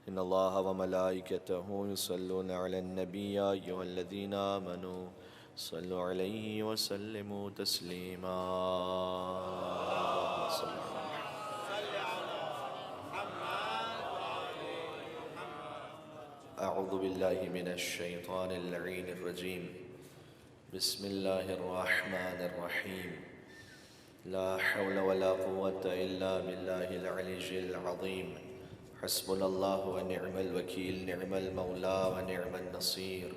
إن الله وملائكته يصلون على النبي يا أيها الذين آمنوا صلوا عليه وسلموا تسليما. أعوذ بالله من الشيطان اللعين الرجيم. بسم الله الرحمن الرحيم. لا حول ولا قوة إلا بالله العلي العظيم. حسبنا الله ونعم الوكيل، نعم المولى ونعم النصير،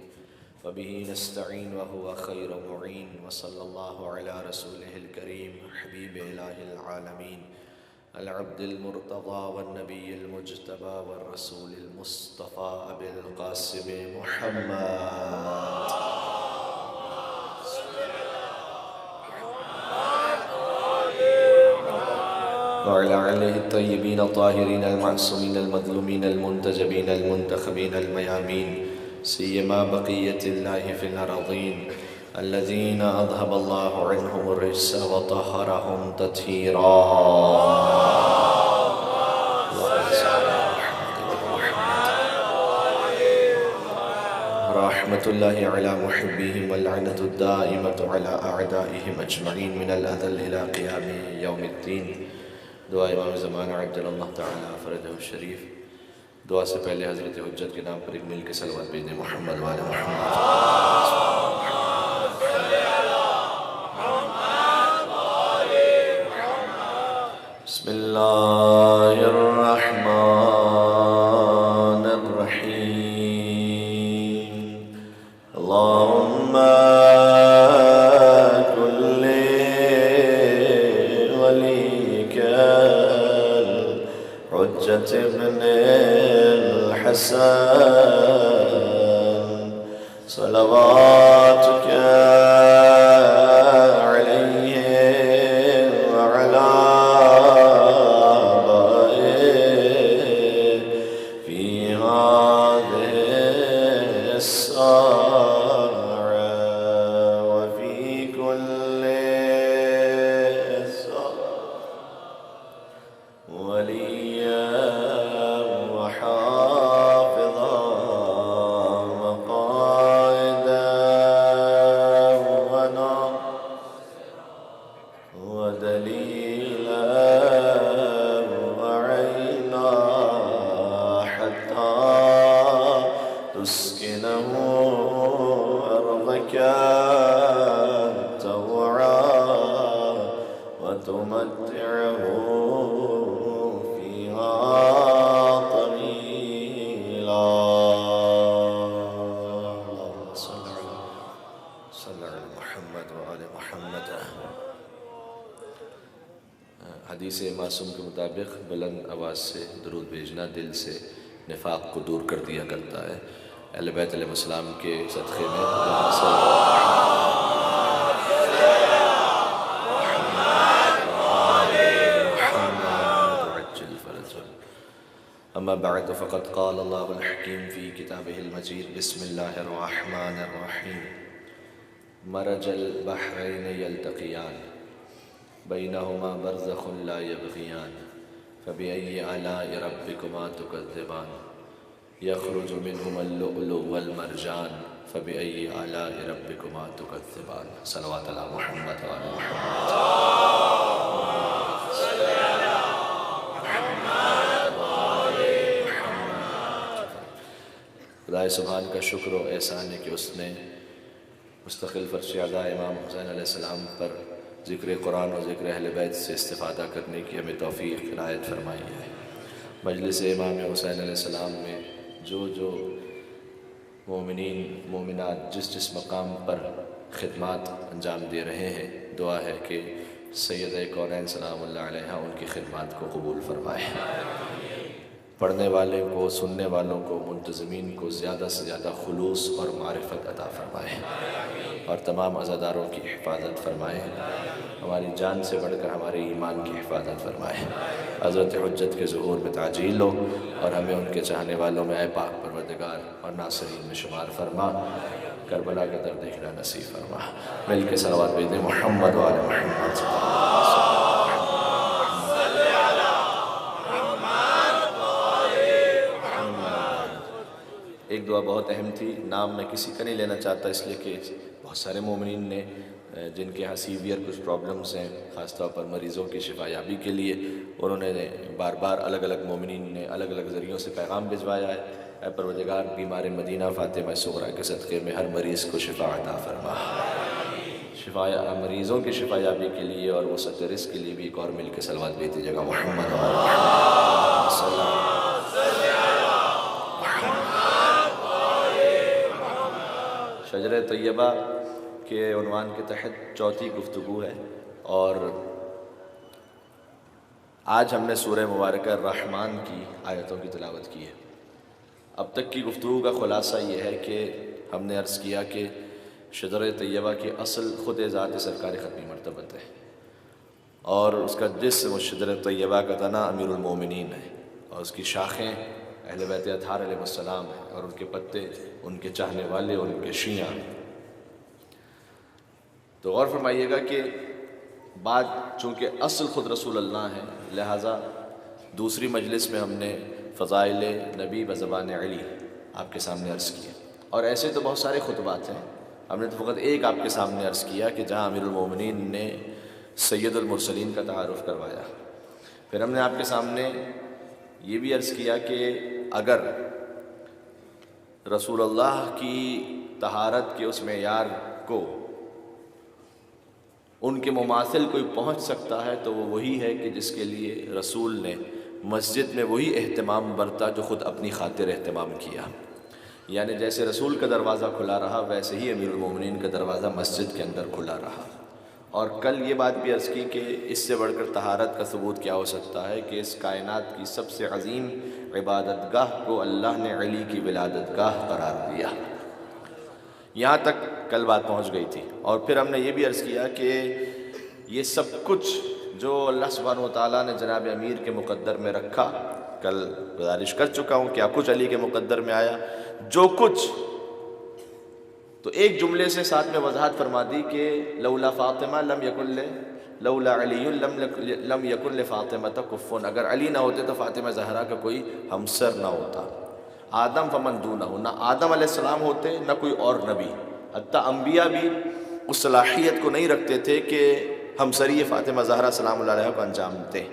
وبه نستعين وهو خير معين. وصلى الله على رسوله الكريم حبيب إله العالمين العبد المرتضى والنبي المجتبى والرسول المصطفى أبي القاسم محمد وعلى آله الطيبين الطاهرين المعصومين المظلومين المنتجبين المنتخبين الميامين، سيما بقية الله في الأراضين الذين أذهب الله عنهم الرجس وطهرهم تطهيرا. رحمة الله على محبيهم واللعنة الدائمة على أعدائهم أجمعين من الأذل إلى قيام يوم الدين. دعا امام زمانہ عجل اللہ تعالیٰ فرجہ الشریف. دعا سے پہلے حضرت حجت کے نام پر ایک مل کے صلوات بھیج دیں. محمد وآل محمد. بسم اللہ الرحمن الرحیم. اللہم کل ولیک حجت ابن الحسن صلواتک علیہ وعلا آبائه في هذه الساعة وفي كل ساعة وليا وحافظا وقائدا ودليلا وعينا حتى تسكنه أرضك طوعا وتمتعه فيها طويلا. اللهم صل على محمد وآل محمد. حدیث معصوم کے مطابق بلند آواز سے درود بھیجنا دل سے نفاق کو دور کر دیا کرتا ہے. اہل بیت علیہ السلام کے صدقے میں اما بعد فقد قال اللہ الحکیم فی کتابہ المجید. بسم اللہ الرحمن الرحیم. مرج البحرین یلتقیان بینہما برزخ لا یبغیان فبأي آلاء ربكما تكذبان يخرج منهما اللؤلؤ والمرجان فبأي آلاء ربكما تكذبان. صلوات على محمد وعلى محمد. خدا سبحان کا شکر و احسان ہے کہ اس نے مستقل فرش عزا امام حسین علیہ السلام پر ذکر قرآن اور ذکر اہل بیت سے استفادہ کرنے کی ہمیں توفیق عنایت فرمائی ہے. مجلس امام حسین علیہ السلام میں جو مومنین مومنات جس مقام پر خدمات انجام دے رہے ہیں، دعا ہے کہ سید کونین سلام اللہ علیہ ان کی خدمات کو قبول فرمائے. پڑھنے والے کو، سننے والوں کو، منتظمین کو زیادہ سے زیادہ خلوص اور معرفت عطا فرمائے اور تمام عزاداروں کی حفاظت فرمائے. ہماری جان سے بڑھ کر ہمارے ایمان کی حفاظت فرمائے. حضرت حجت کے ظہور میں تعجیل ہو اور ہمیں ان کے چاہنے والوں میں اے پاک پروردگار اور ناصرین میں شمار فرما. کربلا کا درد دیکھنا نصیب فرما. مل کے صلوات بھیج دیں. محمد وآل محمد. محمد ایک دعا بہت اہم تھی، نام میں کسی کا نہیں لینا چاہتا اس لیے کہ بہت سارے مومنین نے جن کے یہاں سیویئر کچھ پرابلمز ہیں، خاص طور پر مریضوں کی شفا یابی کے لیے انہوں نے بار بار الگ الگ مومنین نے الگ الگ ذریعوں سے پیغام بھجوایا ہے۔ اے پروردگار، بیمار مدینہ فاطمہ صغریٰ کے صدقے میں ہر مریض کو شفا عطا فرما، شفا مریضوں کی شفا یابی کے لیے اور وسعت رزق کے لیے بھی ایک اور مل کے صلوات بھیج دیجیے گا۔ محمد صلی اللہ شجر طیبہ کے عنوان کے تحت چوتھی گفتگو ہے، اور آج ہم نے سورہ مبارکہ الرحمن کی آیتوں کی تلاوت کی ہے۔ اب تک کی گفتگو کا خلاصہ یہ ہے کہ ہم نے عرض کیا کہ شجر طیبہ کی اصل خود ذات سرکار ختمی مرتبت ہے، اور اس کا جسم شجر طیبہ کا تنا امیر المومنین ہے، اور اس کی شاخیں اہل بیت اطہار علیہ السلام ہیں، اور ان کے پتے ان کے چاہنے والے، ان کے شیعہ ہیں۔ تو غور فرمائیے گا کہ بات چونکہ اصل خود رسول اللہ ہے، لہٰذا دوسری مجلس میں ہم نے فضائل نبی بزبان علی آپ کے سامنے عرض کیا، اور ایسے تو بہت سارے خطبات ہیں، ہم نے تو فقط ایک آپ کے سامنے عرض کیا کہ جہاں امیر المومنین نے سید المرسلین کا تعارف کروایا۔ پھر ہم نے آپ کے سامنے یہ بھی عرض کیا کہ اگر رسول اللہ کی طہارت کے اس معیار کو ان کے مماثل کوئی پہنچ سکتا ہے تو وہ وہی ہے کہ جس کے لیے رسول نے مسجد میں وہی اہتمام برتا جو خود اپنی خاطر اہتمام کیا، یعنی جیسے رسول کا دروازہ کھلا رہا ویسے ہی امیر المومنین کا دروازہ مسجد کے اندر کھلا رہا۔ اور کل یہ بات بھی عرض کی کہ اس سے بڑھ کر طہارت کا ثبوت کیا ہو سکتا ہے کہ اس کائنات کی سب سے عظیم عبادت گاہ کو اللہ نے علی کی ولادت گاہ قرار دیا۔ یہاں تک کل بات پہنچ گئی تھی، اور پھر ہم نے یہ بھی عرض کیا کہ یہ سب کچھ جو اللہ سبحانہ وتعالیٰ نے جناب امیر کے مقدر میں رکھا، کل گزارش کر چکا ہوں کیا کچھ علی کے مقدر میں آیا، جو کچھ تو ایک جملے سے ساتھ میں وضاحت فرما دی کہ لولا فاطمہ لولا علی لم یکن لفاطمہ کفن، اگر علی نہ ہوتے تو فاطمہ زہرا کا کوئی ہمسر نہ ہوتا، آدم فمن دونہ، نہ آدم علیہ السلام ہوتے نہ کوئی اور نبی، حتیٰ انبیاء بھی اس صلاحیت کو نہیں رکھتے تھے کہ ہمسری فاطمہ زہرا سلام اللہ علیہ کو انجام دیں۔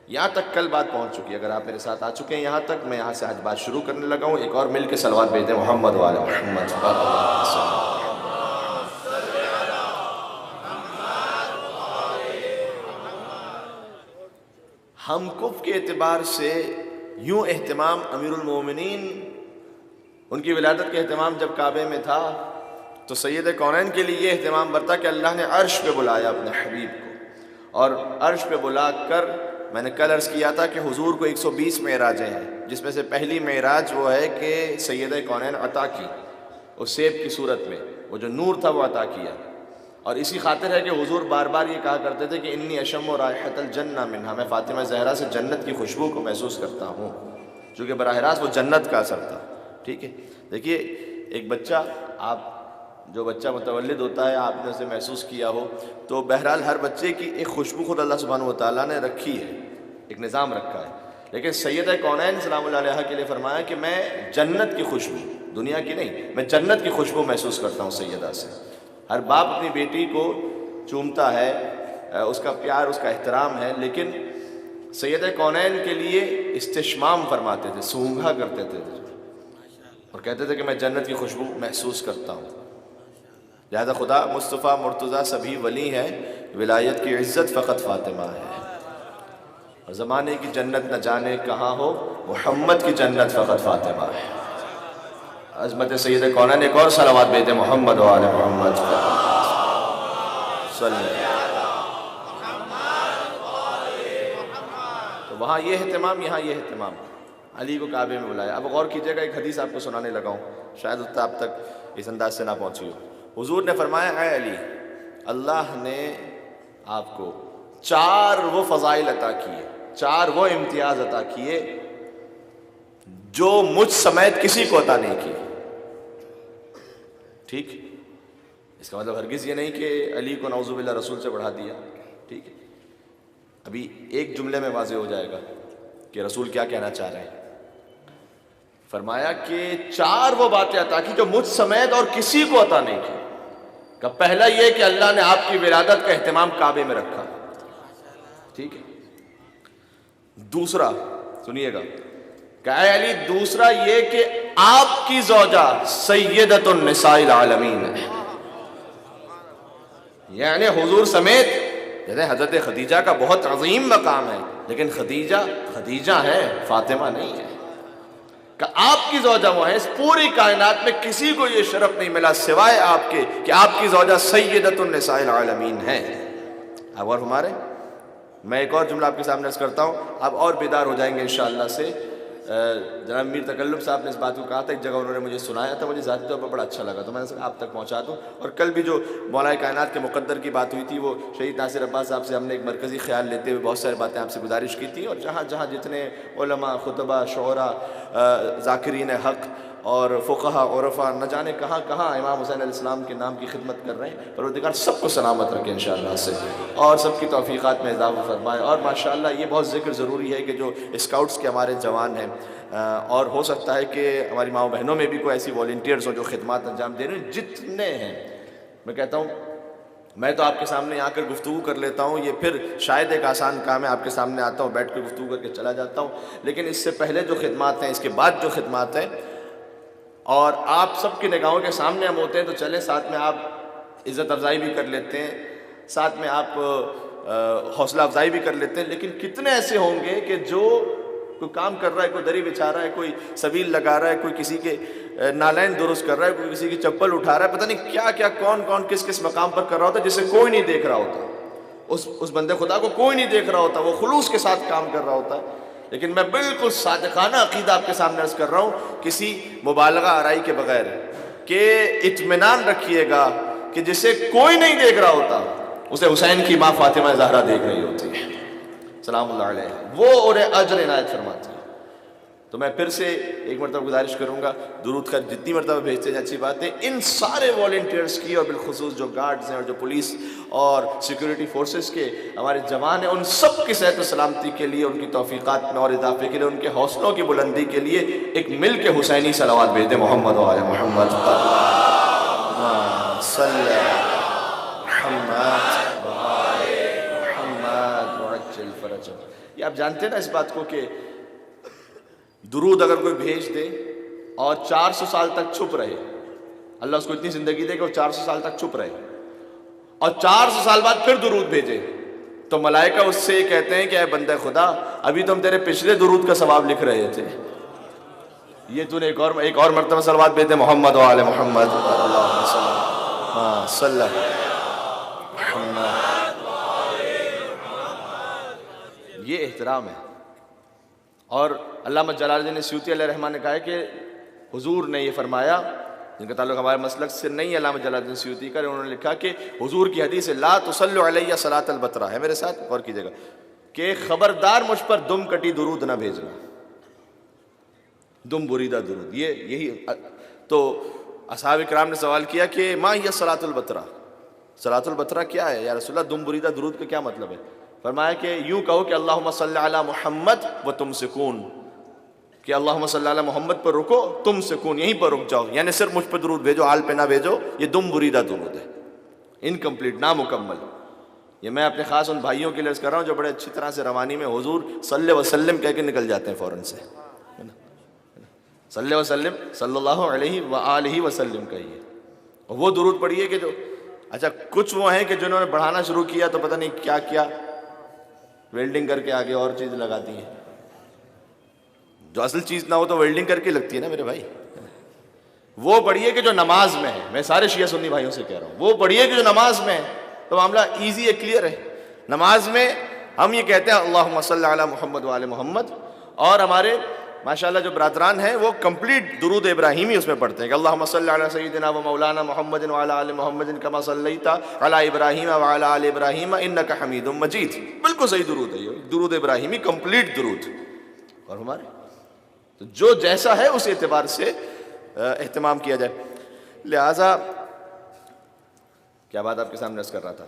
یہاں تک کل بات پہنچ چکی ہے، اگر آپ میرے ساتھ آ چکے ہیں یہاں تک، میں یہاں سے آج بات شروع کرنے لگا ہوں۔ ایک اور مل کے صلوات بھیج دیں محمد وعلی محمد صلی اللہ علیہ وسلم۔ ہم کف کے اعتبار سے یوں اہتمام امیر المومنین، ان کی ولادت کے اہتمام جب کعبے میں تھا تو سید کونین کے لیے یہ اہتمام برتا کہ اللہ نے عرش پہ بلایا اپنے حبیب کو، اور عرش پہ بلا کر میں نے کل عرض کیا تھا کہ حضور کو 120 معراجیں ہیں، جس میں سے پہلی معراج وہ ہے کہ سید کونین عطا کی، اس سیب کی صورت میں وہ جو نور تھا وہ عطا کیا، اور اسی خاطر ہے کہ حضور بار بار یہ کہا کرتے تھے کہ انی اشم رائحۃ الجنہ منہا، میں فاطمہ زہرا سے جنت کی خوشبو کو محسوس کرتا ہوں، چونکہ براہ راست وہ جنت کا اثر تھا۔ ٹھیک ہے، دیکھیے ایک بچہ، آپ جو بچہ متولد ہوتا ہے آپ نے اسے محسوس کیا ہو، تو بہرحال ہر بچے کی ایک خوشبو خود اللہ سبحانہ وتعالیٰ نے رکھی ہے، ایک نظام رکھا ہے، لیکن سید کونین سلام اللہ علیہ کے لیے فرمایا کہ میں جنت کی خوشبو، دنیا کی نہیں، میں جنت کی خوشبو محسوس کرتا ہوں سیدہ سے۔ ہر باپ اپنی بیٹی کو چومتا ہے، اس کا پیار، اس کا احترام ہے، لیکن سید کونین کے لیے استشمام فرماتے تھے، سونگھا کرتے تھے اور کہتے تھے کہ میں جنت کی خوشبو محسوس کرتا ہوں۔ لہذا خدا مصطفیٰ مرتضیٰ سبھی ولی ہیں، ولایت کی عزت فقط فاطمہ ہے، اور زمانے کی جنت نہ جانے کہاں ہو، محمد کی جنت فقط فاطمہ ہے۔ عظمت سید کونین، ایک اور صلوات بھیجتے محمد وعلی محمد صلی اللہ۔ تو وہاں یہ اہتمام، یہاں یہ اہتمام، علی کو کعبے میں بلایا۔ اب غور کیجئے گا، ایک حدیث آپ کو سنانے لگا ہوں، شاید آپ تک اس انداز سے نہ پہنچی ہو۔ حضور نے فرمایا اے علی، اللہ نے آپ کو 4 وہ فضائل عطا کیے، 4 وہ امتیاز عطا کیے جو مجھ سمیت کسی کو عطا نہیں کیے۔ ٹھیک، اس کا مطلب ہرگز یہ نہیں کہ علی کو نعوذ باللہ رسول سے بڑھا دیا۔ ٹھیک ہے، ابھی ایک جملے میں واضح ہو جائے گا کہ رسول کیا کہنا چاہ رہے ہیں۔ فرمایا کہ 4 وہ باتیں عطا کی جو مجھ سمیت اور کسی کو عطا نہیں کی. کہ پہلا یہ کہ اللہ نے آپ کی ولادت کا اہتمام کعبے میں رکھا. ٹھیک ہے. دوسرا سنیے گا کہ اے علی دوسرا یہ کہ آپ کی زوجہ سیدۃ النساء العالمین ہے. یعنی حضور سمیت جیسے حضرت خدیجہ کا بہت عظیم مقام ہے، لیکن خدیجہ ہے، فاطمہ نہیں ہے. کہ آپ کی زوجہ وہ ہے. اس پوری کائنات میں کسی کو یہ شرف نہیں ملا سوائے آپ کے کہ آپ کی زوجہ سیدۃ النساء العالمین ہے. اب اور ہمارے میں ایک اور جملہ آپ کے سامنے عرض کرتا ہوں، آپ اور بیدار ہو جائیں گے انشاءاللہ سے. جناب میر تکلف صاحب نے اس بات کو کہا تھا، ایک جگہ انہوں نے مجھے سنایا تھا، مجھے ذاتی طور پر بڑا اچھا لگا، تو میں نے سوچا آپ تک پہنچا دوں. اور کل بھی جو مولا کائنات کے مقدر کی بات ہوئی تھی، وہ شہید ناصر عباس صاحب سے ہم نے ایک مرکزی خیال لیتے ہوئے بہت ساری باتیں آپ سے گزارش کی تھی. اور جہاں جہاں جتنے علماء، خطبہ، شعراء، ذاکرین حق اور فقہا، عرفاء، نہ جانے کہاں کہاں امام حسین علیہ السلام کے نام کی خدمت کر رہے ہیں، پروردگار سب کو سلامت رکھے انشاءاللہ سے، اور سب کی توفیقات میں اضافہ فرمائے. اور ماشاءاللہ یہ بہت ذکر ضروری ہے کہ جو اسکاؤٹس کے ہمارے جوان ہیں، اور ہو سکتا ہے کہ ہماری ماؤں بہنوں میں بھی کوئی ایسی والنٹیئرز ہوں جو خدمات انجام دے رہے ہیں، جتنے ہیں. میں کہتا ہوں میں تو آپ کے سامنے آ کر گفتگو کر لیتا ہوں، یہ پھر شاید ایک آسان کام ہے، آپ کے سامنے آتا ہوں، بیٹھ کے گفتگو کر کے چلا جاتا ہوں. لیکن اس سے پہلے جو خدمات ہیں، اس کے بعد جو خدمات ہیں، اور آپ سب کی نگاہوں کے سامنے ہم ہوتے ہیں، تو چلیں ساتھ میں آپ عزت افزائی بھی کر لیتے ہیں، ساتھ میں آپ حوصلہ افزائی بھی کر لیتے ہیں. لیکن کتنے ایسے ہوں گے کہ جو کوئی کام کر رہا ہے، کوئی دری بچھا رہا ہے، کوئی سبیل لگا رہا ہے، کوئی کسی کے نالین درست کر رہا ہے، کوئی کسی کی چپل اٹھا رہا ہے، پتہ نہیں کیا کیا کون کون کس کس مقام پر کر رہا ہوتا ہے، جسے کوئی نہیں دیکھ رہا ہوتا. اس بندے خدا کو کوئی نہیں دیکھ رہا ہوتا، وہ خلوص کے ساتھ کام کر رہا ہوتا ہے. لیکن میں بالکل صادقانہ عقیدہ آپ کے سامنے عرض کر رہا ہوں، کسی مبالغہ آرائی کے بغیر، کہ اطمینان رکھیے گا کہ جسے کوئی نہیں دیکھ رہا ہوتا، اسے حسین کی ماں فاطمہ زہرا دیکھ رہی ہوتی ہے سلام اللہ علیہ، وہ انہیں اجر عنایت فرماتی ہے. تو میں پھر سے ایک مرتبہ گزارش کروں گا، درود کا جتنی مرتبہ بھیجتے ہیں اچھی بات ہے. ان سارے والنٹیئرز کی، اور بالخصوص جو گارڈز ہیں اور جو پولیس اور سیکورٹی فورسز کے ہمارے جوان ہیں، ان سب کی صحت و سلامتی کے لیے، ان کی توفیقات میں اور اضافے کے لیے، ان کے حوصلوں کی بلندی کے لیے ایک مل کے حسینی صلوات بھیجتے ہیں. محمد و آل محمد صلی محمد وعجل فرجہ. یہ آپ جانتے ہیں نا اس بات کو کہ درود اگر کوئی بھیج دے اور 400 سال تک چھپ رہے، اللہ اس کو اتنی زندگی دے کہ وہ 400 سال تک چھپ رہے، اور 400 سال بعد پھر درود بھیجے، تو ملائکہ اس سے کہتے ہیں کہ اے بندہ خدا، ابھی تو ہم تیرے پچھلے درود کا ثواب لکھ رہے تھے، یہ تو نے ایک اور مرتبہ صلوات بھیجتے. محمد و آل محمد صلی محمد. یہ احترام ہے. اور علامہ جلال الدین سیوطی علیہ الرحمہ نے کہا ہے کہ حضور نے یہ فرمایا، جن کا تعلق ہمارے مسلک سے نہیں، علامہ جلال الدین سیوطی کا، انہوں نے لکھا کہ حضور کی حدیث ہے لا تصلوا علیہ صلاۃ البترا ہے، میرے ساتھ غور کیجیے گا، کہ خبردار مجھ پر دم کٹی درود نہ بھیجنا، دم بریدہ درود. یہی تو اصحاب کرام نے سوال کیا کہ ما ہی صلاۃ البترا، صلاۃ البترا کیا ہے یا رسول اللہ؟ دم بریدہ درود کا کیا مطلب ہے؟ فرمایا کہ یوں کہو کہ اللہم صلی علی محمد و تم سکون، کہ اللہم صلی علی محمد پر رکو، تم سکون، یہیں پر رک جاؤ، یعنی صرف مجھ پر درود بھیجو، آل پہ نہ بھیجو. یہ دم بریدہ درود ہے، انکمپلیٹ، نامکمل. یہ میں اپنے خاص ان بھائیوں کے لیے عرض کر رہا ہوں جو بڑے اچھی طرح سے روانی میں حضور صلی اللہ علیہ وسلم کہہ کے نکل جاتے ہیں فوراً سے، صلی اللہ علیہ وسلم، صلی اللہ علیہ وآلہ وسلم کہیے. اور وہ درود پڑھیے کہ جو، اچھا کچھ وہ ہیں کہ جنہوں نے بڑھانا شروع کیا تو پتہ نہیں کیا کیا ویلڈنگ کر کے آگے اور چیز لگاتی ہیں، جو اصل چیز نہ ہو تو ویلڈنگ کر کے لگتی ہے نا میرے بھائی. وہ پڑھیے کہ جو نماز میں ہے، میں سارے شیعہ سنی بھائیوں سے کہہ رہا ہوں، وہ پڑھیے کہ جو نماز میں ہے، تو معاملہ ایزی ہے، کلیئر ہے. نماز میں ہم یہ کہتے ہیں اللہم صلی علی محمد وآل محمد، اور ہمارے ماشاءاللہ جو برادران ہیں وہ کمپلیٹ درود ابراہیمی اس میں پڑھتے ہیں کہ اللہم صلی علی سیدنا و مولانا محمد وعلی آل محمد کما صلیت علی ابراہیم وعلی آل ابراہیم انک حمید مجید. بالکل صحیح درود ہے یہ، درود ابراہیمی، کمپلیٹ درود. اور ہمارے تو جو جیسا ہے اس اعتبار سے اہتمام کیا جائے. لہٰذا کیا بات آپ کے سامنے عرض کر رہا تھا،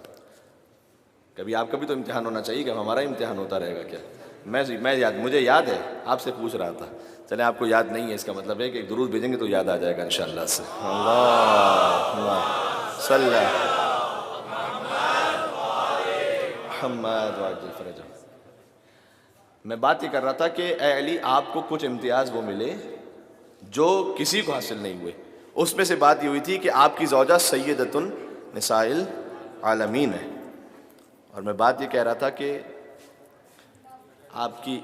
کبھی آپ کا بھی تو امتحان ہونا چاہیے کہ ہمارا امتحان ہوتا رہے گا کیا؟ مجھے یاد ہے، آپ سے پوچھ رہا تھا، چلیں آپ کو یاد نہیں ہے اس کا مطلب ہے کہ ایک درود بھیجیں گے تو یاد آ جائے گا انشاءاللہ سے۔ اللہ صلی محمد وعجل فرجہ۔ میں بات یہ کر رہا تھا کہ اے علی آپ کو کچھ امتیاز وہ ملے جو کسی کو حاصل نہیں ہوئے۔ اس میں سے بات یہ ہوئی تھی کہ آپ کی زوجہ سیدۃ النساء العالمین ہے، اور میں بات یہ کہہ رہا تھا کہ آپ کی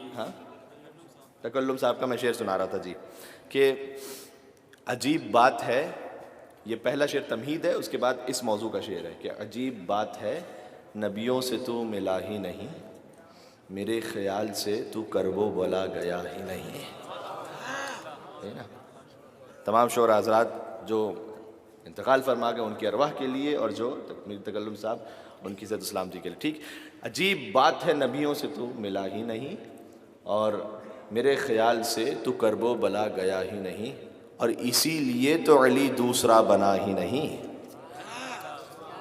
تکلم صاحب کا میں شعر سنا رہا تھا جی، کہ عجیب بات ہے، یہ پہلا شعر تمہید ہے، اس کے بعد اس موضوع کا شعر ہے کہ عجیب بات ہے نبیوں سے تو ملا ہی نہیں، میرے خیال سے تو کرب و بلا گیا ہی نہیں۔ تمام شعراء حضرات جو انتقال فرما گئے ان کی ارواح کے لیے، اور جو میر تکلم صاحب ان کی صحت و سلامتی کے لیے۔ ٹھیک، عجیب بات ہے نبیوں سے تو ملا ہی نہیں، اور میرے خیال سے تو کرب و بلا گیا ہی نہیں، اور اسی لیے تو علی دوسرا بنا ہی نہیں۔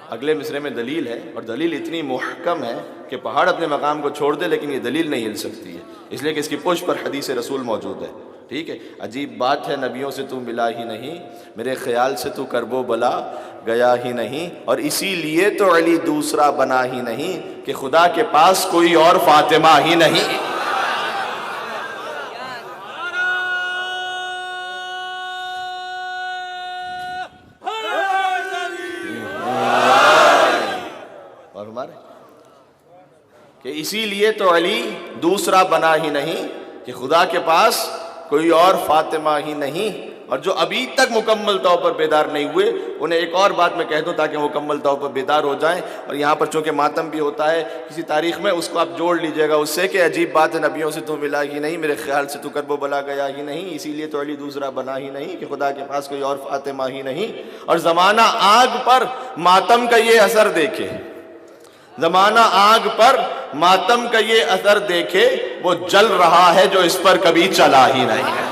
اگلے مصرے میں دلیل ہے، اور دلیل اتنی محکم ہے کہ پہاڑ اپنے مقام کو چھوڑ دے لیکن یہ دلیل نہیں ہل سکتی ہے، اس لیے کہ اس کی پشت پر حدیث رسول موجود ہے۔ ٹھیک ہے، عجیب بات ہے نبیوں سے تو ملا ہی نہیں، میرے خیال سے تو کرب و بلا گیا ہی نہیں، اور اسی لیے تو علی دوسرا بنا ہی نہیں کہ خدا کے پاس کوئی اور فاطمہ ہی نہیں۔ اور ہمارے کہ اسی لیے تو علی دوسرا بنا ہی نہیں کہ خدا کے پاس کوئی اور فاطمہ ہی نہیں۔ اور جو ابھی تک مکمل طور پر بیدار نہیں ہوئے انہیں ایک اور بات میں کہہ دوں تاکہ مکمل طور پر بیدار ہو جائیں، اور یہاں پر چونکہ ماتم بھی ہوتا ہے کسی تاریخ میں، اس کو آپ جوڑ لیجئے گا اس سے کہ عجیب بات ہے نبیوں سے تو ملا ہی نہیں، میرے خیال سے تو کرب و بلا گیا ہی نہیں، اسی لیے تو علی دوسرا بنا ہی نہیں کہ خدا کے پاس کوئی اور فاطمہ ہی نہیں۔ اور زمانہ آگ پر ماتم کا یہ اثر دیکھے، زمانہ آگ پر ماتم کا یہ اثر دیکھے، وہ جل رہا ہے جو اس پر کبھی چلا ہی نہیں ہے۔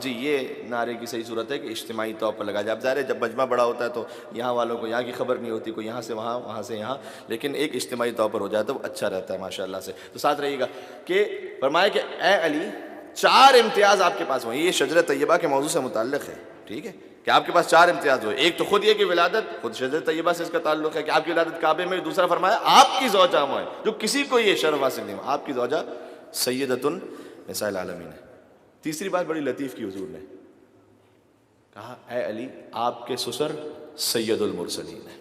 جی یہ نعرے کی صحیح صورت ہے کہ اجتماعی طور پر لگا جائے۔ اب ظاہر ہے جب مجمع بڑا ہوتا ہے تو یہاں والوں کو یہاں کی خبر نہیں ہوتی، کوئی یہاں سے وہاں، وہاں سے یہاں، لیکن ایک اجتماعی طور پر ہو جائے تو وہ اچھا رہتا ہے ماشاءاللہ سے۔ تو ساتھ رہیے گا کہ فرمایا کہ اے علی 4 امتیاز آپ کے پاس ہوئے، یہ شجرہ طیبہ کے موضوع سے متعلق ہے۔ ٹھیک ہے کہ آپ کے پاس 4 امتیاز ہوئے، ایک تو خود یہ کہ ولادت، خود شجرہ طیبہ سے اس کا تعلق ہے کہ آپ کی ولادت کعبے میں، دوسرا فرمایا آپ کی زوجہ ہوئے جو کسی کو یہ شرف حاصل نہیں ہوا، آپ کی زوجہ سیدۃ النساء العالمین ہے۔ تیسری بات بڑی لطیف کی حضور نے کہا اے علی آپ کے سسر سید المرسلین ہے۔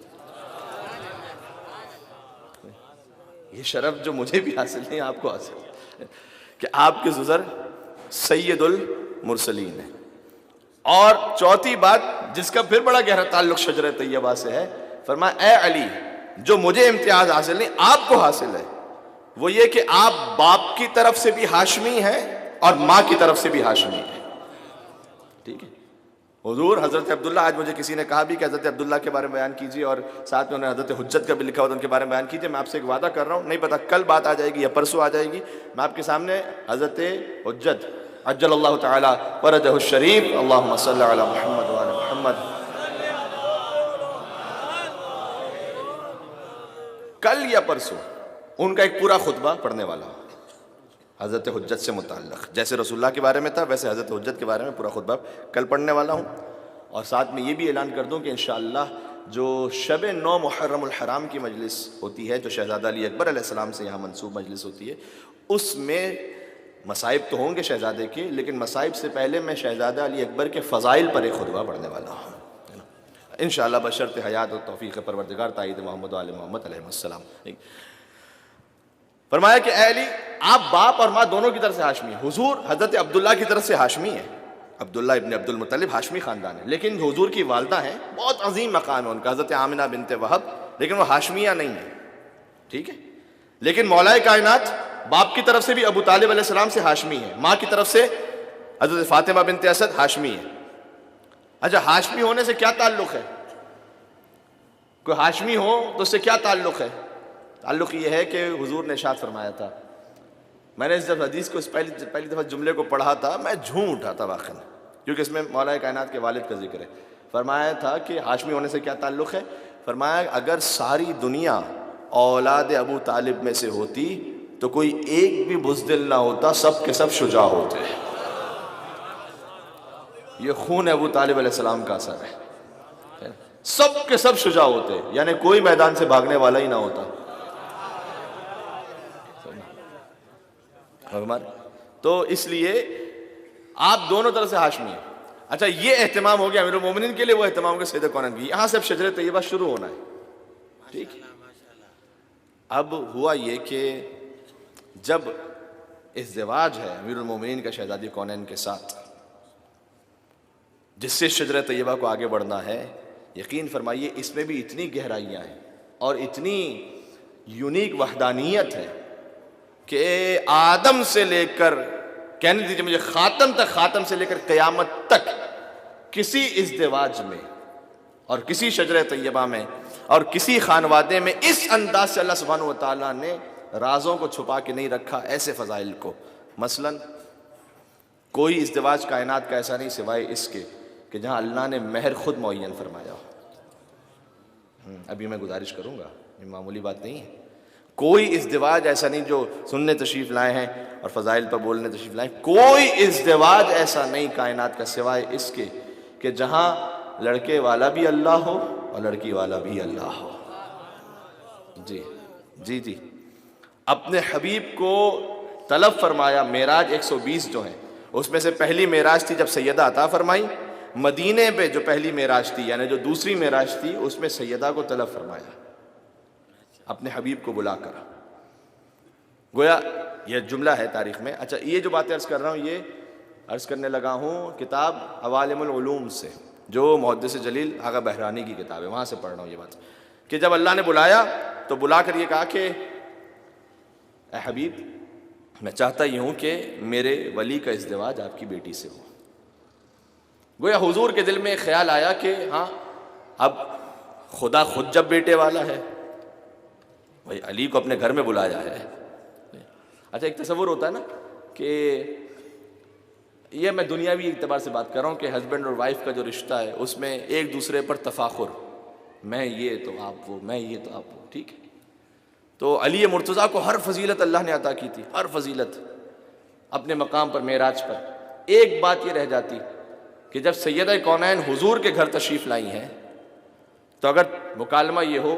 یہ شرف جو مجھے بھی حاصل نہیں آپ کو حاصل ہے کہ آپ کے سسر سید المرسلین ہے۔ اور چوتھی بات جس کا پھر بڑا گہرا تعلق شجرہ طیبہ سے ہے، فرمایا اے علی جو مجھے امتیاز حاصل نہیں آپ کو حاصل ہے، وہ یہ کہ آپ باپ کی طرف سے بھی ہاشمی ہیں اور ماں کی طرف سے بھی ہاشمی ہیں۔ ٹھیک ہے حضور حضرت عبداللہ، آج مجھے کسی نے کہا بھی کہ حضرت عبداللہ کے بارے میں بیان کیجیے، اور ساتھ میں انہوں نے حضرت حجت کا بھی لکھا ہوا ان کے بارے میں بیان کیجیے۔ میں آپ سے ایک وعدہ کر رہا ہوں، نہیں پتہ کل بات آ جائے گی یا پرسوں آ جائے گی، میں آپ کے سامنے حضرت حجت عجل اللہ تعالی فرجہ الشریف، اللہم صلی علی محمد وعلی محمد، کل یا پرسوں ان کا ایک پورا خطبہ پڑھنے والا ہوں حضرت حجت سے متعلق، جیسے رسول اللہ کے بارے میں تھا ویسے حضرت حجت کے بارے میں پورا خطبہ کل پڑھنے والا ہوں۔ اور ساتھ میں یہ بھی اعلان کر دوں کہ انشاءاللہ جو شب 9 محرم الحرام کی مجلس ہوتی ہے، جو شہزادہ علی اکبر علیہ السلام سے یہاں منسوب مجلس ہوتی ہے، اس میں مصائب تو ہوں گے شہزادے کے، لیکن مصائب سے پہلے میں شہزادہ علی اکبر کے فضائل پر ایک خطبہ پڑھنے والا ہوں انشاءاللہ بشرط حیات و توفیق پروردگار تائید محمد و آل محمد علیہ السلام۔ فرمایا کہ اے علی آپ باپ اور ماں دونوں کی طرف سے ہاشمی ہیں۔ حضور حضرت عبداللہ کی طرف سے ہاشمی ہیں، عبداللہ ابن عبد المطلب ہاشمی خاندان ہے، لیکن حضور کی والدہ ہیں، بہت عظیم مقام ہے ان کا، حضرت آمنہ بنت وہب، لیکن وہ ہاشمیہ نہیں ہے، ٹھیک ہے. لیکن مولا کائنات باپ کی طرف سے بھی ابو طالب علیہ السلام سے ہاشمی ہے، ماں کی طرف سے حضرت فاطمہ بنت اسد ہاشمی ہے. اچھا، ہاشمی ہونے سے کیا تعلق ہے؟ کوئی ہاشمی ہو تو اس سے کیا تعلق ہے؟ تعلق یہ ہے کہ حضور نے ارشاد فرمایا تھا، میں نے جب حدیث کو پہلی دفعہ جملے کو پڑھا تھا میں جھوم اٹھا تھا واقعا، کیونکہ اس میں مولا کائنات کے والد کا ذکر ہے. فرمایا تھا کہ ہاشمی ہونے سے کیا تعلق ہے؟ فرمایا اگر ساری دنیا اولاد ابو طالب میں سے ہوتی تو کوئی ایک بھی بزدل نہ ہوتا، سب کے سب شجاع ہوتے. یہ خون ابو طالب علیہ السلام کا اثر ہے، سب کے سب شجاع ہوتے، یعنی کوئی میدان سے بھاگنے والا ہی نہ ہوتا. تو اس لیے آپ دونوں طرف سے ہاشمی ہیں. اچھا، یہ اہتمام ہو گیا امیر المومنین کے لیے، وہ اہتمام ہو گیا سید کونین کی. یہاں سے اب شجر طیبہ شروع ہونا ہے، ٹھیک. اب ہوا یہ کہ جب ازدواج ہے امیر المومنین کا شہزادی کونین کے ساتھ، جس سے شجر طیبہ کو آگے بڑھنا ہے، یقین فرمائیے اس میں بھی اتنی گہرائیاں ہیں اور اتنی یونیک وحدانیت ہے کہ آدم سے لے کر کہنے دیجیے مجھے خاتم تک، خاتم سے لے کر قیامت تک کسی ازدواج میں اور کسی شجر طیبہ میں اور کسی خانوادے میں اس انداز سے اللہ سبحانہ و تعالیٰ نے رازوں کو چھپا کے نہیں رکھا، ایسے فضائل کو. مثلا کوئی ازدواج کائنات کا ایسا نہیں سوائے اس کے کہ جہاں اللہ نے مہر خود معین فرمایا ہو. ابھی میں گزارش کروں گا، یہ معمولی بات نہیں ہے. کوئی ازدواج ایسا نہیں جو سننے تشریف لائے ہیں اور فضائل پر بولنے تشریف لائے، کوئی ازدواج ایسا نہیں کائنات کا سوائے اس کے کہ جہاں لڑکے والا بھی اللہ ہو اور لڑکی والا بھی اللہ ہو. جی جی جی، اپنے حبیب کو طلب فرمایا. معراج 120 جو ہیں اس میں سے پہلی معراج تھی جب سیدہ عطا فرمائی. مدینے پہ جو پہلی معراج تھی یعنی جو دوسری معراج تھی اس میں سیدہ کو طلب فرمایا اپنے حبیب کو بلا کر. گویا یہ جملہ ہے تاریخ میں. اچھا، یہ جو باتیں عرض کر رہا ہوں یہ عرض کرنے لگا ہوں کتاب عوالم العلوم سے، جو محدث جلیل آغا بہرانی کی کتاب ہے، وہاں سے پڑھ رہا ہوں یہ بات. کہ جب اللہ نے بلایا تو بلا کر یہ کہا کہ اے حبیب، میں چاہتا ہی ہوں کہ میرے ولی کا ازدواج آپ کی بیٹی سے ہو. گویا حضور کے دل میں ایک خیال آیا کہ ہاں اب خدا خود جب بیٹے والا ہے، بھائی علی کو اپنے گھر میں بلایا ہے. اچھا، ایک تصور ہوتا ہے نا کہ یہ میں دنیاوی اعتبار سے بات کر رہا ہوں کہ ہسبینڈ اور وائف کا جو رشتہ ہے اس میں ایک دوسرے پر تفاخر، میں یہ تو آپ وہ، میں یہ تو آپ وہ، ٹھیک ہے. تو علی مرتضیٰ کو ہر فضیلت اللہ نے عطا کی تھی، ہر فضیلت اپنے مقام پر معراج پر. ایک بات یہ رہ جاتی کہ جب سیدہ کونین حضور کے گھر تشریف لائی ہیں تو اگر مکالمہ یہ ہو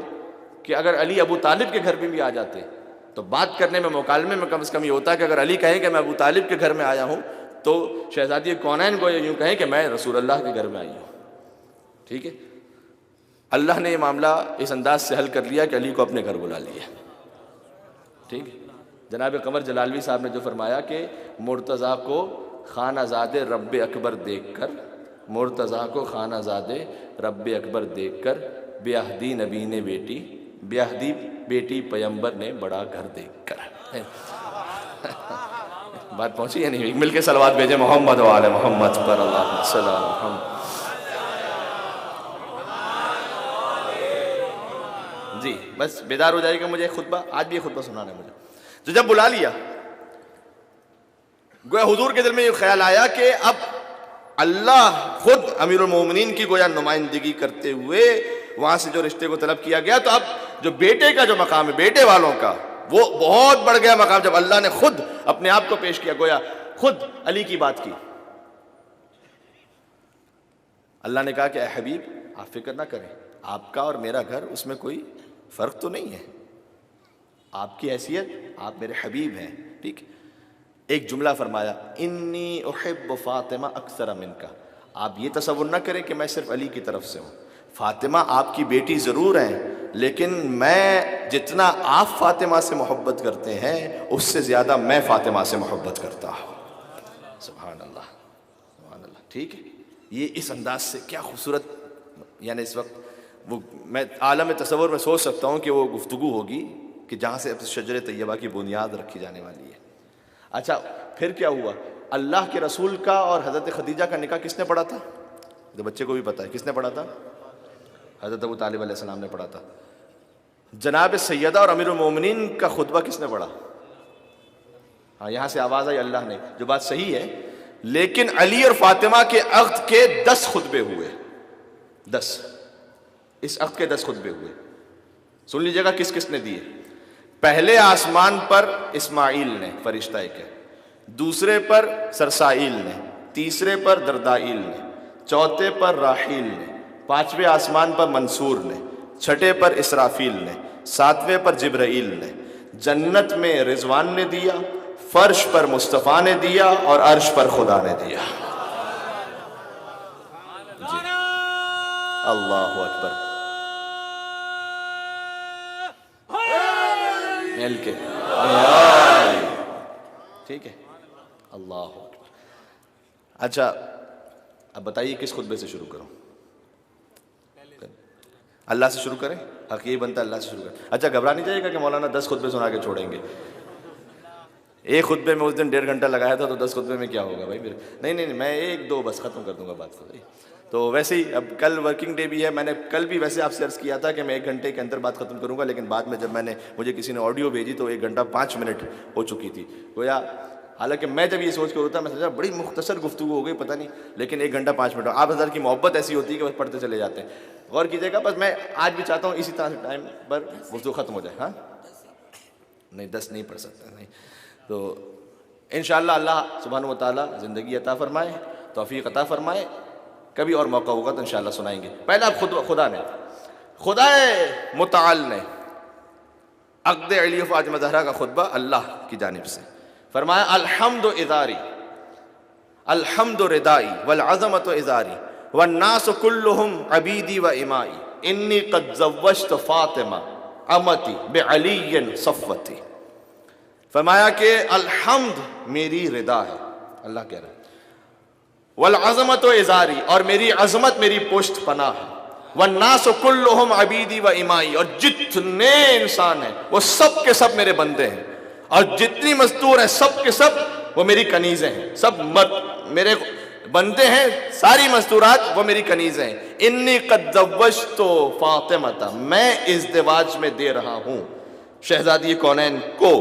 کہ اگر علی ابو طالب کے گھر میں بھی آ جاتے تو بات کرنے میں مکالمے میں کم از کم یہ ہوتا کہ اگر علی کہیں کہ میں ابو طالب کے گھر میں آیا ہوں تو شہزادی کونین کو یوں کہیں کہ میں رسول اللہ کے گھر میں آئی ہوں. ٹھیک ہے، اللہ نے یہ معاملہ اس انداز سے حل کر لیا کہ علی کو اپنے گھر بلا لیا. ٹھیک ہے، جناب قمر جلالوی صاحب نے جو فرمایا کہ مرتضیٰ کو خانہ زاد رب اکبر دیکھ کر، مرتضیٰ کو خانہ زاد رب اکبر دیکھ کر، بیاہدی نبی نے بیٹی، بیاہدی بیٹی پیمبر نے بڑا گھر دیکھ کر. بات پہنچی ہے نہیں؟ مل کے صلوات بھیجیں محمد و آل محمد پر، اللہ السلام محمد. جی بس بیدار ہو جائے گا. مجھے خطبہ آج بھی خطبہ سنانا ہے مجھے. تو جب بلا لیا گویا حضور کے دل میں یہ خیال آیا کہ اب اللہ خود امیر المومنین کی گویا نمائندگی کرتے ہوئے وہاں سے جو رشتے کو طلب کیا گیا، تو اب جو بیٹے کا جو مقام ہے، بیٹے والوں کا، وہ بہت بڑھ گیا مقام جب اللہ نے خود اپنے آپ کو پیش کیا. گویا خود علی کی بات کی. اللہ نے کہا کہ اے حبیب آپ فکر نہ کریں، آپ کا اور میرا گھر اس میں کوئی فرق تو نہیں ہے. آپ کی حیثیت، آپ میرے حبیب ہیں. ٹھیک، ایک جملہ فرمایا، انی احب فاطمہ اکثر منکا. آپ یہ تصور نہ کریں کہ میں صرف علی کی طرف سے ہوں. فاطمہ آپ کی بیٹی ضرور ہیں، لیکن میں جتنا آپ فاطمہ سے محبت کرتے ہیں اس سے زیادہ میں فاطمہ سے محبت کرتا ہوں. سبحان اللہ، سبحان اللہ. ٹھیک ہے، یہ اس انداز سے کیا خوبصورت، یعنی اس وقت وہ میں عالم تصور میں سوچ سکتا ہوں کہ وہ گفتگو ہوگی کہ جہاں سے اب شجر طیبہ کی بنیاد رکھی جانے والی ہے۔ اچھا پھر کیا ہوا؟ اللہ کے رسول کا اور حضرت خدیجہ کا نکاح کس نے پڑھا تھا؟ جو بچے کو بھی پتہ ہے کس نے پڑھا تھا؟ حضرت ابو طالب علیہ السلام نے پڑھا تھا۔ جناب سیدہ اور امیر المومنین کا خطبہ کس نے پڑھا؟ ہاں یہاں سے آواز آئی اللہ نے، جو بات صحیح ہے، لیکن علی اور فاطمہ کے عقد کے 10 خطبے ہوئے، 10، اس عقد کے 10 خطبے ہوئے۔ سن لیجیے گا کس کس نے دیے۔ پہلے آسمان پر اسماعیل نے، فرشتہ ایک ہے، دوسرے پر سرسائیل نے، تیسرے پر دردائیل نے، چوتھے پر راحیل نے، پانچویں آسمان پر منصور نے، چھٹے پر اسرافیل نے، ساتویں پر جبرائیل نے، جنت میں رضوان نے دیا، فرش پر مصطفیٰ نے دیا اور عرش پر خدا نے دیا۔ جی اللہ اکبر، مل کے ٹھیک ہے، اللہ اکبر۔ اچھا اب بتائیے کس خطبے سے شروع کروں؟ اللہ سے شروع کریں؟ حق یہی بنتا ہے اللہ سے شروع کریں۔ اچھا گھبرا نہیں چاہیے گا کہ مولانا 10 خطبے سنا کے چھوڑیں گے۔ ایک خطبے میں اس دن 1.5 گھنٹہ لگایا تھا، تو 10 خطبے میں کیا ہوگا بھائی؟ نہیں میں 1-2 بس ختم کر دوں گا بات کو۔ تو ویسے ہی اب کل ورکنگ ڈے بھی ہے، میں نے کل بھی ویسے آپ سے عرض کیا تھا کہ میں 1 گھنٹے کے اندر بات ختم کروں گا، لیکن بعد میں جب مجھے کسی نے آڈیو بھیجی تو 1 گھنٹہ 5 منٹ ہو چکی تھی گویا۔ حالانکہ میں جب یہ سوچ کے ہوتا میں سوچا بڑی مختصر گفتگو ہو گئی پتہ نہیں، لیکن 1 گھنٹہ 5 منٹ۔ آپ حضرت کی محبت ایسی ہوتی ہے کہ بس پڑھتے چلے جاتے ہیں، غور کیجیے گا۔ بس میں آج بھی چاہتا ہوں اسی طرح سے ٹائم پر گفتگو ختم ہو جائے۔ ہاں نہیں 10 نہیں پڑھ سکتا، نہیں تو انشاءاللہ اللہ سبحانہ و تعالیٰ زندگی عطا فرمائے، توفیق عطا فرمائے، کبھی اور موقع ہوگا تو انشاءاللہ سنائیں گے۔ پہلا خدا متعال نے عقد علی و فاطمہ زہرا کا خطبہ اللہ کی جانب سے فرمایا، الحمد ازاری، الحمد ردائی، والعظمت ازاری، والناس کلہم عبیدی و امائی، انی قد زوجت فاطمہ امتی بعلی صفوتی۔ فرمایا کہ الحمد میری ردا ہے، اللہ کہہ رہا ہے، والعظمت ازاری، اور میری عظمت میری پشت پناہ ہے، والناس کلہم عبیدی و امائی، اور جتنے انسان ہیں وہ سب کے سب میرے بندے ہیں، اور جتنی مستور ہیں سب کے سب وہ میری کنیزیں ہیں، سب میرے بندے ہیں، ساری مستورات وہ میری کنیزیں ہیں۔ انی قد زوجت فاطمہ، میں ازدواج میں دے رہا ہوں شہزادی کونین کو،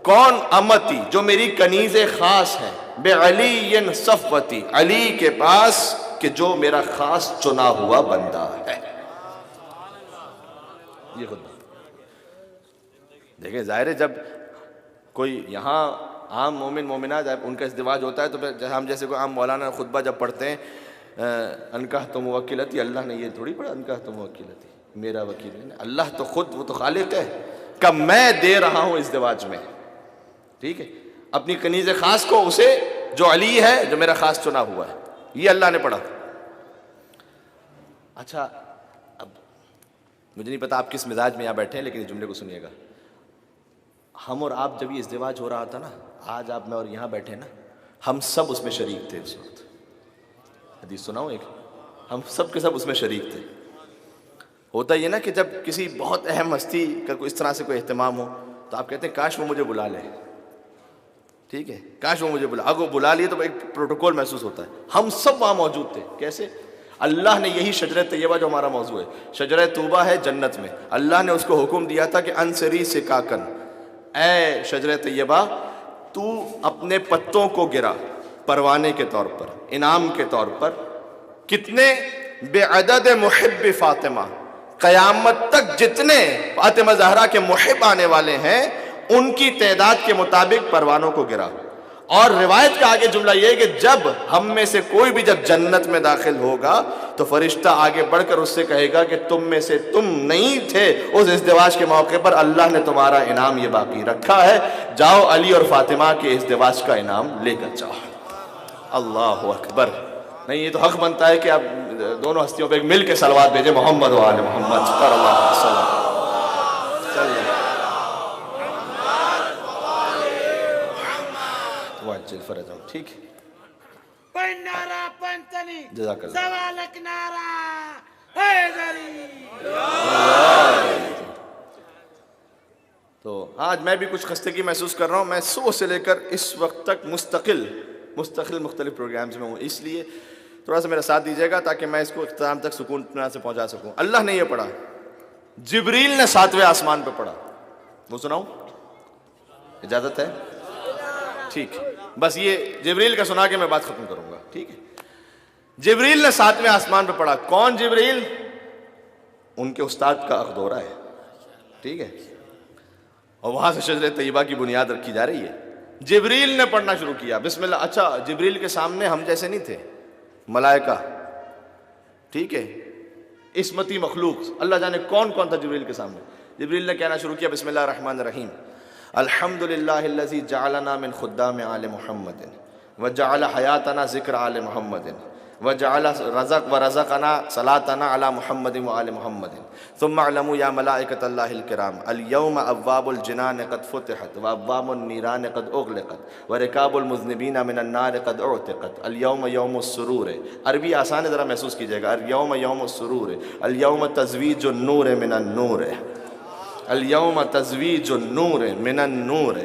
کون؟ امتی، جو میری کنیز خاص ہے، بعلی صفوتی، علی کے پاس کہ جو میرا خاص چنا ہوا بندہ ہے۔ یہ خود دیکھیں، ظاہر ہے جب کوئی یہاں عام مومن مومنہ جب ان کا ازدواج ہوتا ہے تو پھر ہم جیسے کوئی عام مولانا خطبہ جب پڑھتے ہیں، انکحت موکلتی، اللہ نے یہ تھوڑی پڑھا انکحت موکلتی میرا وکیل ہے، اللہ تو خود وہ تو خالق ہے کہ میں دے رہا ہوں ازدواج میں، ٹھیک ہے، اپنی کنیز خاص کو، اسے جو علی ہے، جو میرا خاص چنا ہوا ہے، یہ اللہ نے پڑھا۔ اچھا اب مجھے نہیں پتا آپ کس مزاج میں یہاں بیٹھے ہیں، لیکن اس جملے کو سنیے گا۔ ہم اور آپ جب یہ ازدواج ہو رہا تھا نا، آج آپ میں اور یہاں بیٹھے نا، ہم سب اس میں شریک تھے اس وقت۔ حدیث سناؤں ایک، ہم سب کے سب اس میں شریک تھے۔ ہوتا یہ نا کہ جب کسی بہت اہم ہستی کا کوئی اس طرح سے کوئی اہتمام ہو تو آپ کہتے ہیں کاش وہ مجھے بلا لے، ٹھیک ہے، کاش وہ مجھے بلا، اگر وہ بلا لیے تو ایک پروٹوکول محسوس ہوتا ہے۔ ہم سب وہاں موجود تھے، کیسے؟ اللہ نے یہی شجرہ طیبہ جو ہمارا موضوع ہے، شجرہ طوبہ ہے جنت میں، اللہ نے اس کو حکم دیا تھا کہ انصری سکاکن، اے شجرہ طیبہ تو اپنے پتوں کو گرا پروانے کے طور پر، انعام کے طور پر، کتنے؟ بعدد محب فاطمہ، قیامت تک جتنے فاطمہ زہرا کے محب آنے والے ہیں ان کی تعداد کے مطابق پروانوں کو گرا۔ اور روایت کا آگے جملہ یہ ہے کہ جب ہم میں سے کوئی بھی جب جنت میں داخل ہوگا تو فرشتہ آگے بڑھ کر اس سے کہے گا کہ تم میں سے تم نہیں تھے اس ازدواج کے موقع پر، اللہ نے تمہارا انعام یہ باقی رکھا ہے، جاؤ علی اور فاطمہ کے ازدواج کا انعام لے کر جاؤ۔ اللہ اکبر۔ نہیں یہ تو حق بنتا ہے کہ آپ دونوں ہستیوں پہ مل کے صلوات بھیجیں، محمد و آل محمد صلی اللہ علیہ وسلم۔ ٹھیک ہے، پنارا پنتنی جزاک اللہ. سوالک نارا حیدری. تو آج میں بھی کچھ خستگی محسوس کر رہا ہوں. میں صبح سے لے کر اس وقت تک مستقل مختلف پروگرامز میں ہوں، اس لیے تھوڑا سا میرا ساتھ دیجیے گا تاکہ میں اس کو اختتام تک سکون سے پہنچا سکوں. اللہ نے یہ پڑھا، جبریل نے 7ویں آسمان پہ پڑھا. وہ سناؤں؟ اجازت ہے؟ ٹھیک، بس یہ جبریل کا سنا کے میں بات ختم کروں گا. ٹھیک ہے، جبریل نے 7ویں آسمان پہ پڑھا. کون جبریل؟ ان کے استاد کا اخدورہ ہے. ٹھیک ہے، اور وہاں سے شجرہ طیبہ کی بنیاد رکھی جا رہی ہے. جبریل نے پڑھنا شروع کیا، بسم اللہ. اچھا، جبریل کے سامنے ہم جیسے نہیں تھے، ملائکہ. ٹھیک ہے، عصمتی مخلوق، اللہ جانے کون کون تھا جبریل کے سامنے. جبریل نے کہنا شروع کیا، بسم اللہ الرحمن الرحیم، الحمدللہ الذی جعلنا من خدام آل محمد وجعل حیاتنا ذکر آل محمد وجعل رزقنا صلاتنا علی محمد وآل محمد. ثم اعلموا یا ملائکۃ اللہ الکرام اليوم ابواب الجنان قد فتحت وابواب النیران قد اغلقت ورکاب المذنبین من النار قد اعتقت. اليوم یوم السرور. عربی آسان ہے، ذرا محسوس کیجئے گا. اليوم یوم السرور، اليوم تزویج النور من النور، اليوم تزویج النور من النور،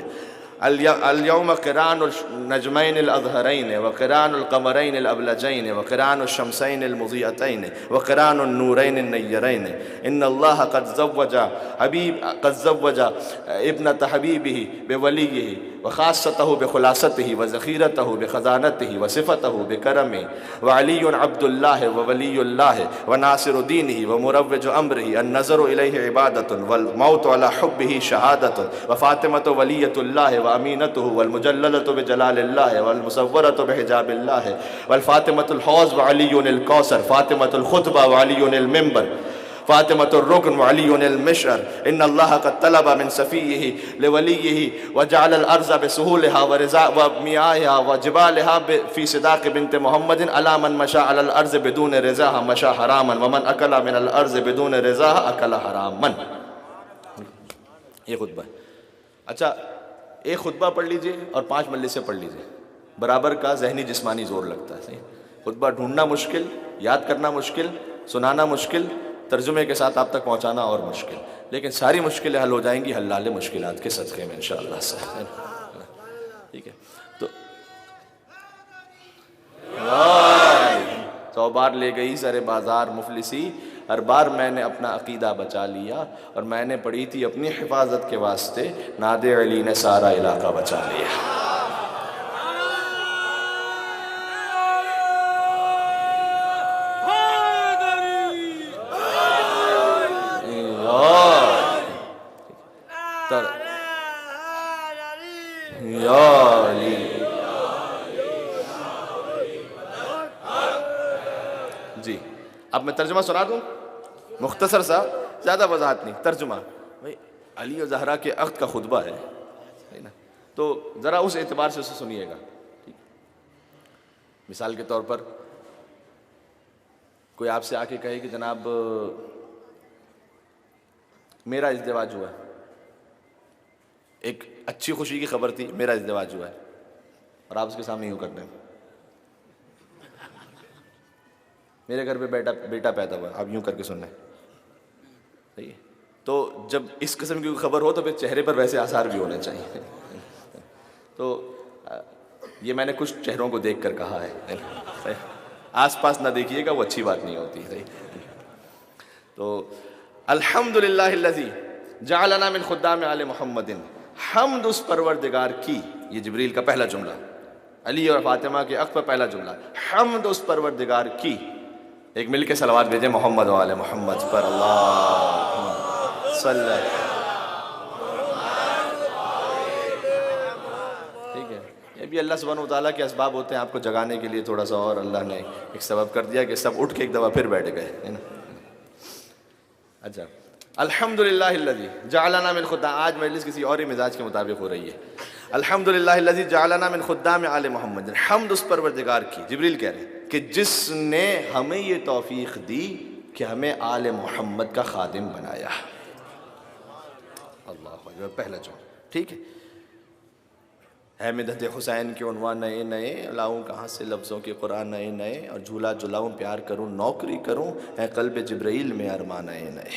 اليوم قران النجمين الأظهرين وقران القمرين الأبلجين وقران الشمسين المضيئتين وقران النورين النيرين. إن الله قد زوج ابنة حبيبه بوليه وخاصته بخلاصته وذخيرته بخزانته وصفته بكرمه. وعلي عبد الله وولي الله وناصر دينه ومروج أمره. النظر إليه عبادة والموت على حبه شهادة. وفاطمة ولية الله وأمينته والمجللة بجلال الله والمصورة بحجاب الله. والفاطمة الحوض وعلي الكوثر. فاطمة الخطبة وعلي المنبر. فاطمة الركن وعلي المشعر. إن الله قد طلب من سفيه لوليه وجعل الأرض بسهولها ومياهها وجبالها في صداق بنت محمد. على من مشى على الأرض بدون رضاها مشى حراما ومن أكل من الأرض بدون رضاها أكل حراما. یہ خطبہ ہے. اچھا، ایک خطبہ پڑھ لیجئے اور 5 مجلسیں پڑھ لیجئے، برابر کا ذہنی جسمانی زور لگتا ہے. صحیح، خطبہ ڈھونڈنا مشکل، یاد کرنا مشکل، سنانا مشکل، ترجمے کے ساتھ آپ تک پہنچانا اور مشکل، لیکن ساری مشکلیں حل ہو جائیں گی حلال مشکلات کے صدقے میں انشاءاللہ سے. ٹھیک ہے، تو 100 بار لے گئی سر بازار مفلسی، ہر بار میں نے اپنا عقیدہ بچا لیا، اور میں نے پڑھی تھی اپنی حفاظت کے واسطے، نادر علی نے سارا علاقہ بچا لیا. جی، اب میں ترجمہ سنا دوں مختصر سا، زیادہ وضاحت نہیں. ترجمہ بھائی علی و زہرا کے عقد کا خطبہ ہے نا، تو ذرا اس اعتبار سے اسے سنیے گا. مثال کے طور پر کوئی آپ سے آ کے کہے کہ جناب میرا ازدواج ہوا ہے، ایک اچھی خوشی کی خبر تھی، میرا ازدواج ہوا ہے، اور آپ اس کے سامنے یوں کرتے ہیں میرے گھر پہ بیٹا پیدا ہوا ہے، آپ یوں کر کے سننا ہے. صحیح ہے، تو جب اس قسم کی خبر ہو تو پھر چہرے پر ویسے آثار بھی ہونے چاہیے. تو یہ میں نے کچھ چہروں کو دیکھ کر کہا ہے، آس پاس نہ دیکھیے گا، وہ اچھی بات نہیں ہوتی. تو الحمدللہ الذی جعلنا من خدام آل محمد، حمد اس پروردگار کی، یہ جبریل کا پہلا جملہ، علی اور فاطمہ کے عقد پر پہلا جملہ، حمد اس پروردگار کی. ایک مل کے صلوات بھیجیں محمد و آل محمد پر. اللہ صلی اللہ. ٹھیک ہے، یہ بھی اللہ سبحانہ وتعالیٰ کے اسباب ہوتے ہیں آپ کو جگانے کے لیے. تھوڑا سا اور اللہ نے ایک سبب کر دیا کہ سب اٹھ کے ایک دفعہ پھر بیٹھ گئے. اچھا، الحمدللہ الذی جعلنا من خدام، آج مجلس کسی اور ہی مزاج کے مطابق ہو رہی ہے. الحمدللہ الذی جعلنا من خدام آل محمد، حمد اس پروردگار کی، جبریل کہہ رہے ہیں، کہ جس نے ہمیں یہ توفیق دی کہ ہمیں آل محمد کا خادم بنایا. اللہ اکبر، پہلا جملہ. ٹھیک ہے، اے مدحت حسین کے عنوان نئے نئے، لاؤں کہاں سے لفظوں کے قرآن نئے نئے، اور جھولا جھلاؤں پیار کروں نوکری کروں، اے قلب جبرائیل میں ارمان نئے نئے۔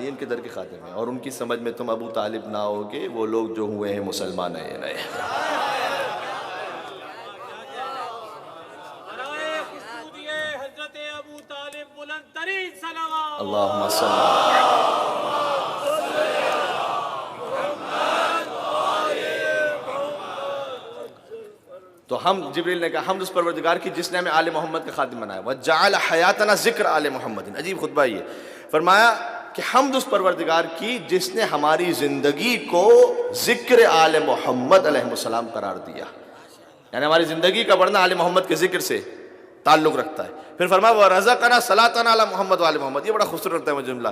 یہ ان کے در کے خاتم ہیں، اور ان کی سمجھ میں تم ابو طالب نہ ہوگے، وہ لوگ جو ہوئے ہیں مسلمان نئے نئے۔ اللہم صلی تو ہم جبریل نے کہا حمد اس پروردگار کی جس نے ہمیں آل محمد کا خادم بنایا، وَجَعَلَ حَيَاتَنَا ذِكْرَ آلِ محمد۔ عجیب خطبہ یہ فرمایا کہ حمد اس پروردگار کی جس نے ہماری زندگی کو ذکر آل محمد علیہ السلام قرار دیا، یعنی ہماری زندگی کا بڑھنا آل محمد کے ذکر سے تعلق رکھتا ہے۔ پھر فرمایا وَرَزَقَنَا صَلَاتَنَا عَلَى محمد وَآلِ محمد۔ یہ بڑا خوبصورت لگتا ہے مجھے جملہ،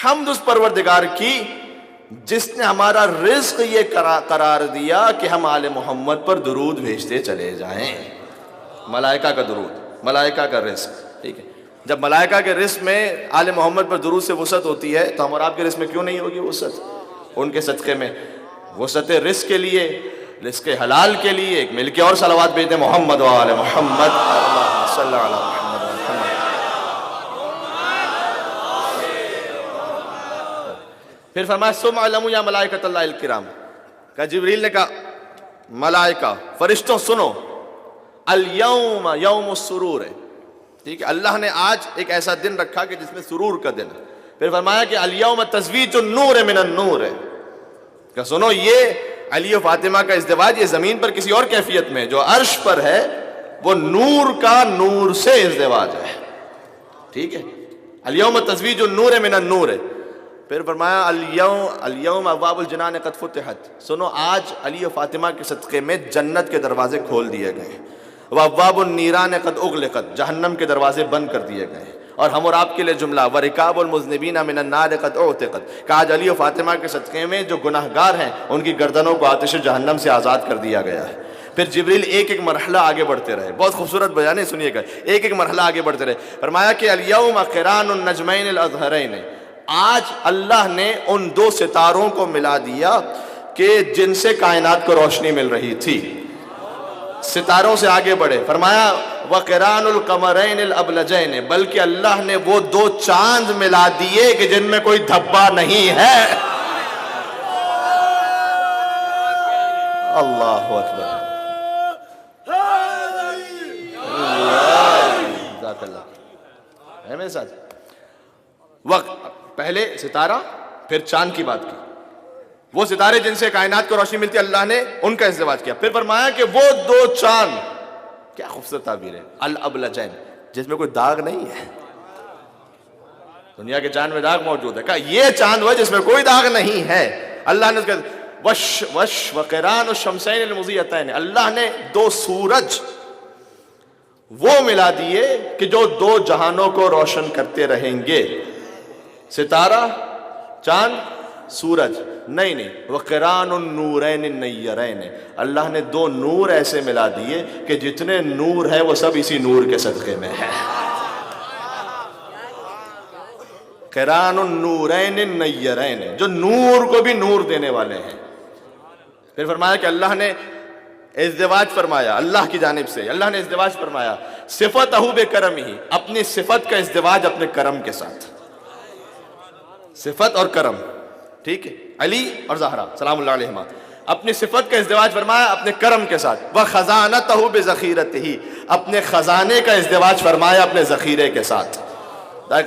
حمد اس پروردگار کی جس نے ہمارا رزق یہ قرار دیا کہ ہم آل محمد پر درود بھیجتے چلے جائیں۔ ملائکہ کا درود، ملائکہ کا رزق، ٹھیک ہے۔ جب ملائکہ کے رزق میں آل محمد پر درود سے وسعت ہوتی ہے تو ہم اور آپ کے رزق میں کیوں نہیں ہوگی وسعت؟ ان کے صدقے میں وسعت رزق کے لیے، رزق حلال کے لیے ایک مل کے اور صلوات بھیجتے ہیں، محمد وآل محمد، اللہم صلی علی محمد وآل محمد۔ پھر فرمایا ثم اعلموا یا ملائکۃ اللہ الکرام، کہ جبریل نے کہا ملائکہ فرشتوں سنو، الیوم یوم السرور ہے، ٹھیک ہے، اللہ نے آج ایک ایسا دن رکھا کہ جس میں سرور کا دن ہے۔ پھر فرمایا کہ الیوم تزویج النور من النور ہے، کہ سنو یہ علی و فاطمہ کا ازدواج یہ زمین پر کسی اور کیفیت میں، جو عرش پر ہے وہ نور کا نور سے ازدواج ہے، ٹھیک ہے، الیوم تزویج النور من النور ہے۔ پھر فرمایا الیوم ابواب الجنان قد فتحت، سنو آج علی و فاطمہ کے صدقے میں جنت کے دروازے کھول دیے گئے، وابواب النیران قد اغلقت، جہنم کے دروازے بند کر دیے گئے۔ اور ہم اور آپ کے لیے جملہ ورکاب المذنبین من النار قد اعتقت، کہ آج علی و فاطمہ کے صدقے میں جو گناہگار ہیں ان کی گردنوں کو آتش جہنم سے آزاد کر دیا گیا ہے۔ پھر جبریل ایک ایک مرحلہ آگے بڑھتے رہے، بہت خوبصورت بیان ہے، سنیے گا، ایک ایک مرحلہ آگے بڑھتے رہے۔ فرمایا کہ الیوم قران النجمین الازہرین، آج اللہ نے ان دو ستاروں کو ملا دیا کہ جن سے کائنات کو روشنی مل رہی تھی، ستاروں سے آگے بڑھے۔ فرمایا وَقِرَانُ الْقَمَرَيْنِ الْأَبْلَجَيْنِ، بلکہ اللہ نے وہ دو چاند ملا دیے کہ جن میں کوئی دھبا نہیں ہے۔ اللہ اکبر، جزاک اللہ ہے میرے ساتھ۔ پہلے ستارہ پھر چاند کی بات کی، وہ ستارے جن سے کائنات کو روشنی ملتی اللہ نے ان کا ازدواج کیا۔ پھر فرمایا کہ وہ دو چاند، کیا خوبصورت تعبیر ہے، الابلجین، جس میں کوئی داغ نہیں ہے۔ دنیا کے چاند میں داغ موجود ہے، کہا یہ چاند وہ جس میں کوئی داغ نہیں ہے۔ اللہ نے اس کا وش وقران الشمسین المضیئتین، اللہ نے دو سورج وہ ملا دیے کہ جو دو جہانوں کو روشن کرتے رہیں گے، ستارہ، چاند، سورج، نہیں، وقران النورین النیرین، اللہ نے دو نور ایسے ملا دیے کہ جتنے نور ہیں وہ سب اسی نور کے صدقے میں ہیں۔ قران النورین النیرین، جو نور کو بھی نور دینے والے ہیں۔ پھر فرمایا کہ اللہ نے ازدواج فرمایا، اللہ کی جانب سے اللہ نے ازدواج فرمایا، صفتہ بکرمہ، اپنی صفت کا ازدواج اپنے کرم کے ساتھ، صفت اور کرم، ٹھیک ہے، علی اور زہرا سلام اللہ علیہما، اپنی صفت کا ازدواج فرمایا اپنے کرم کے ساتھ، وَخَزَانَتَهُ بِذَخِيرَتِهِ، اپنے خزانے کا ازدواج فرمایا اپنے ذخیرے کے ساتھ۔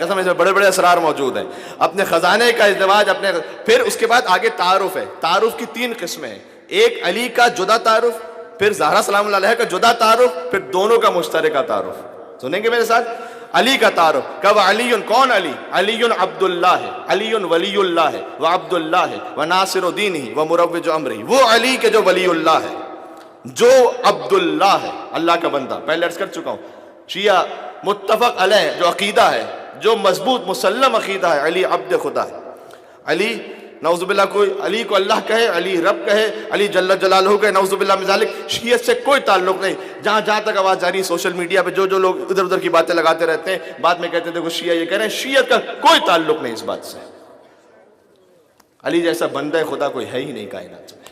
قسم اس میں بڑے بڑے اسرار موجود ہیں، اپنے خزانے کا ازدواج اپنے۔ پھر اس کے بعد آگے تعارف ہے، تعارف کی تین قسمیں ہیں، ایک علی کا جدا تعارف، پھر زہرا سلام اللہ علیہ کا جدا تعارف، پھر دونوں کا مشترکہ تعارف۔ سنیں گے میرے ساتھ؟ علی کا تعارف، کب علی، کون علی؟ علی عبداللہ ہے، علی ولی اللہ ہے، وعبد اللہ ہے، وناصر دینہ ومروج امرہ، وہ علی کے جو ولی اللہ ہے، جو عبداللہ ہے، اللہ کا بندہ، پہلے عرض کر چکا ہوں، شیعہ متفق علیہ جو عقیدہ ہے، جو مضبوط مسلم عقیدہ ہے، علی عبد خدا ہے۔ علی نعوذ باللہ کوئی علی کو اللہ کہے، علی رب کہے، علی جل جلالہ کہے، نعوذ باللہ من ذالک، شیعت سے کوئی تعلق نہیں۔ جہاں تک آواز جاری سوشل میڈیا پہ جو لوگ ادھر ادھر کی باتیں لگاتے رہتے ہیں، بعد میں کہتے ہیں دیکھو شیعہ یہ کہہ رہے ہیں، شیعت کا کوئی تعلق نہیں اس بات سے۔ علی جیسا بندہ خدا کوئی ہے ہی نہیں کائنات میں،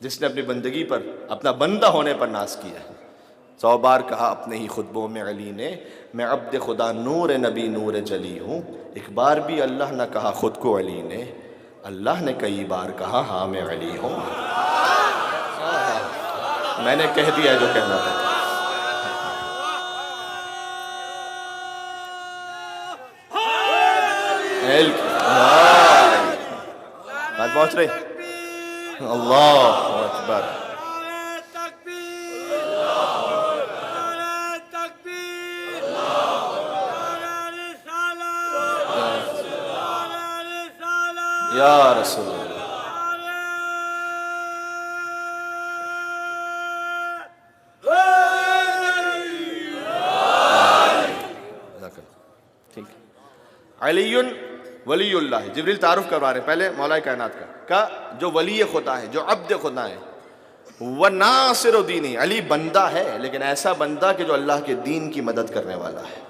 جس نے اپنی بندگی پر، اپنا بندہ ہونے پر ناز کیا ہے۔ 100 بار کہا اپنے ہی خطبوں میں علی نے، میں عبد خدا نور نبی نور جلی ہوں۔ ایک بار بھی اللہ نہ کہا خود کو علی نے، اللہ نے کئی بار کہا ہاں میں علی ہوں۔ میں نے کہہ دیا جو کہنا تھا۔ بات پہنچ رہی؟ اللہ اکبر۔ یا رسول اللہ۔ ٹھیک ہے، علی ولی اللہ۔ جبریل تعارف کروا رہے ہیں پہلے مولا کائنات کا جو ولی خدا ہے، جو عبد خدا ہے، وہ ناصر دینی، علی بندہ ہے لیکن ایسا بندہ کہ جو اللہ کے دین کی مدد کرنے والا ہے۔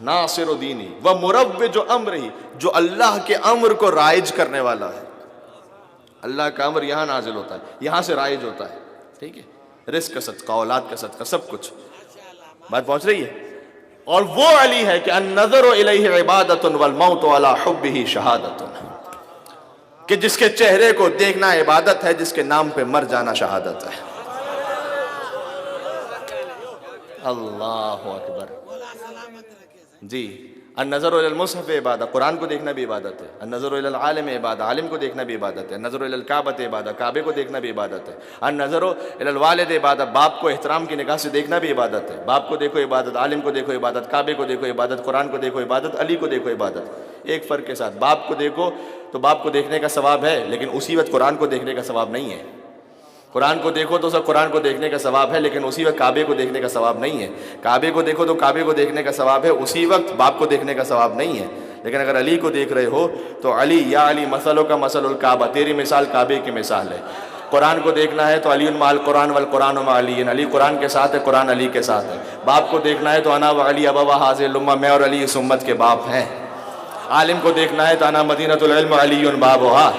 ناصر دینی و مروج امرہ، جو اللہ کے امر کو رائج کرنے والا ہے۔ اللہ کا امر یہاں نازل ہوتا ہے، یہاں سے رائج ہوتا ہے، ٹھیک ہے، رزق کا صدقہ، اولاد کا صدقہ، سب کچھ۔ بات پہنچ رہی ہے؟ اور وہ علی ہے کہ النظر الیہ عبادۃ والموت علی حبہ شہادۃ، کہ جس کے چہرے کو دیکھنا عبادت ہے، جس کے نام پہ مر جانا شہادت ہے۔ اللہ اکبر۔ جی، النظر الی المصحف عبادت، قرآن کو دیکھنا بھی عبادت ہے۔ النظر الی العالم عبادت، عالم کو دیکھنا بھی عبادت ہے۔ النظر الی الکعبۃ عبادت، کعبے کو دیکھنا بھی عبادت ہے۔ النظر الی الوالد عبادت، باپ کو احترام کی نگاہ سے دیکھنا بھی عبادت ہے۔ باپ کو دیکھو عبادت، عالم کو دیکھو عبادت، کعبے کو دیکھو عبادت، قرآن کو دیکھو عبادت، علی کو دیکھو عبادت۔ ایک فرق کے ساتھ، باپ کو دیکھو تو باپ کو دیکھنے کا ثواب ہے لیکن اسی وقت قرآن کو دیکھنے کا ثواب نہیں ہے۔ قرآن کو دیکھو تو سب قرآن کو دیکھنے کا ثواب ہے لیکن اسی وقت کعبے کو دیکھنے کا ثواب نہیں ہے۔ کعبے کو دیکھو تو کعبے کو دیکھنے کا ثواب ہے، اسی وقت باپ کو دیکھنے کا ثواب نہیں ہے۔ لیکن اگر علی کو دیکھ رہے ہو تو علی یا علی مثلوں کا مثل الکعبہ، تیری مثال کعبے کی مثال ہے۔ قرآن کو دیکھنا ہے تو علی مع القرآن والقرآن مع علی، علی قرآن کے ساتھ ہے، قرآن علی کے ساتھ ہے۔ باپ کو دیکھنا ہے تو انا و علی ابوا ھذہ الامہ، میں اور علی اس امت کے باپ ہیں۔ عالم کو دیکھنا ہے تو انا مدینۃ العلم علی بابھا،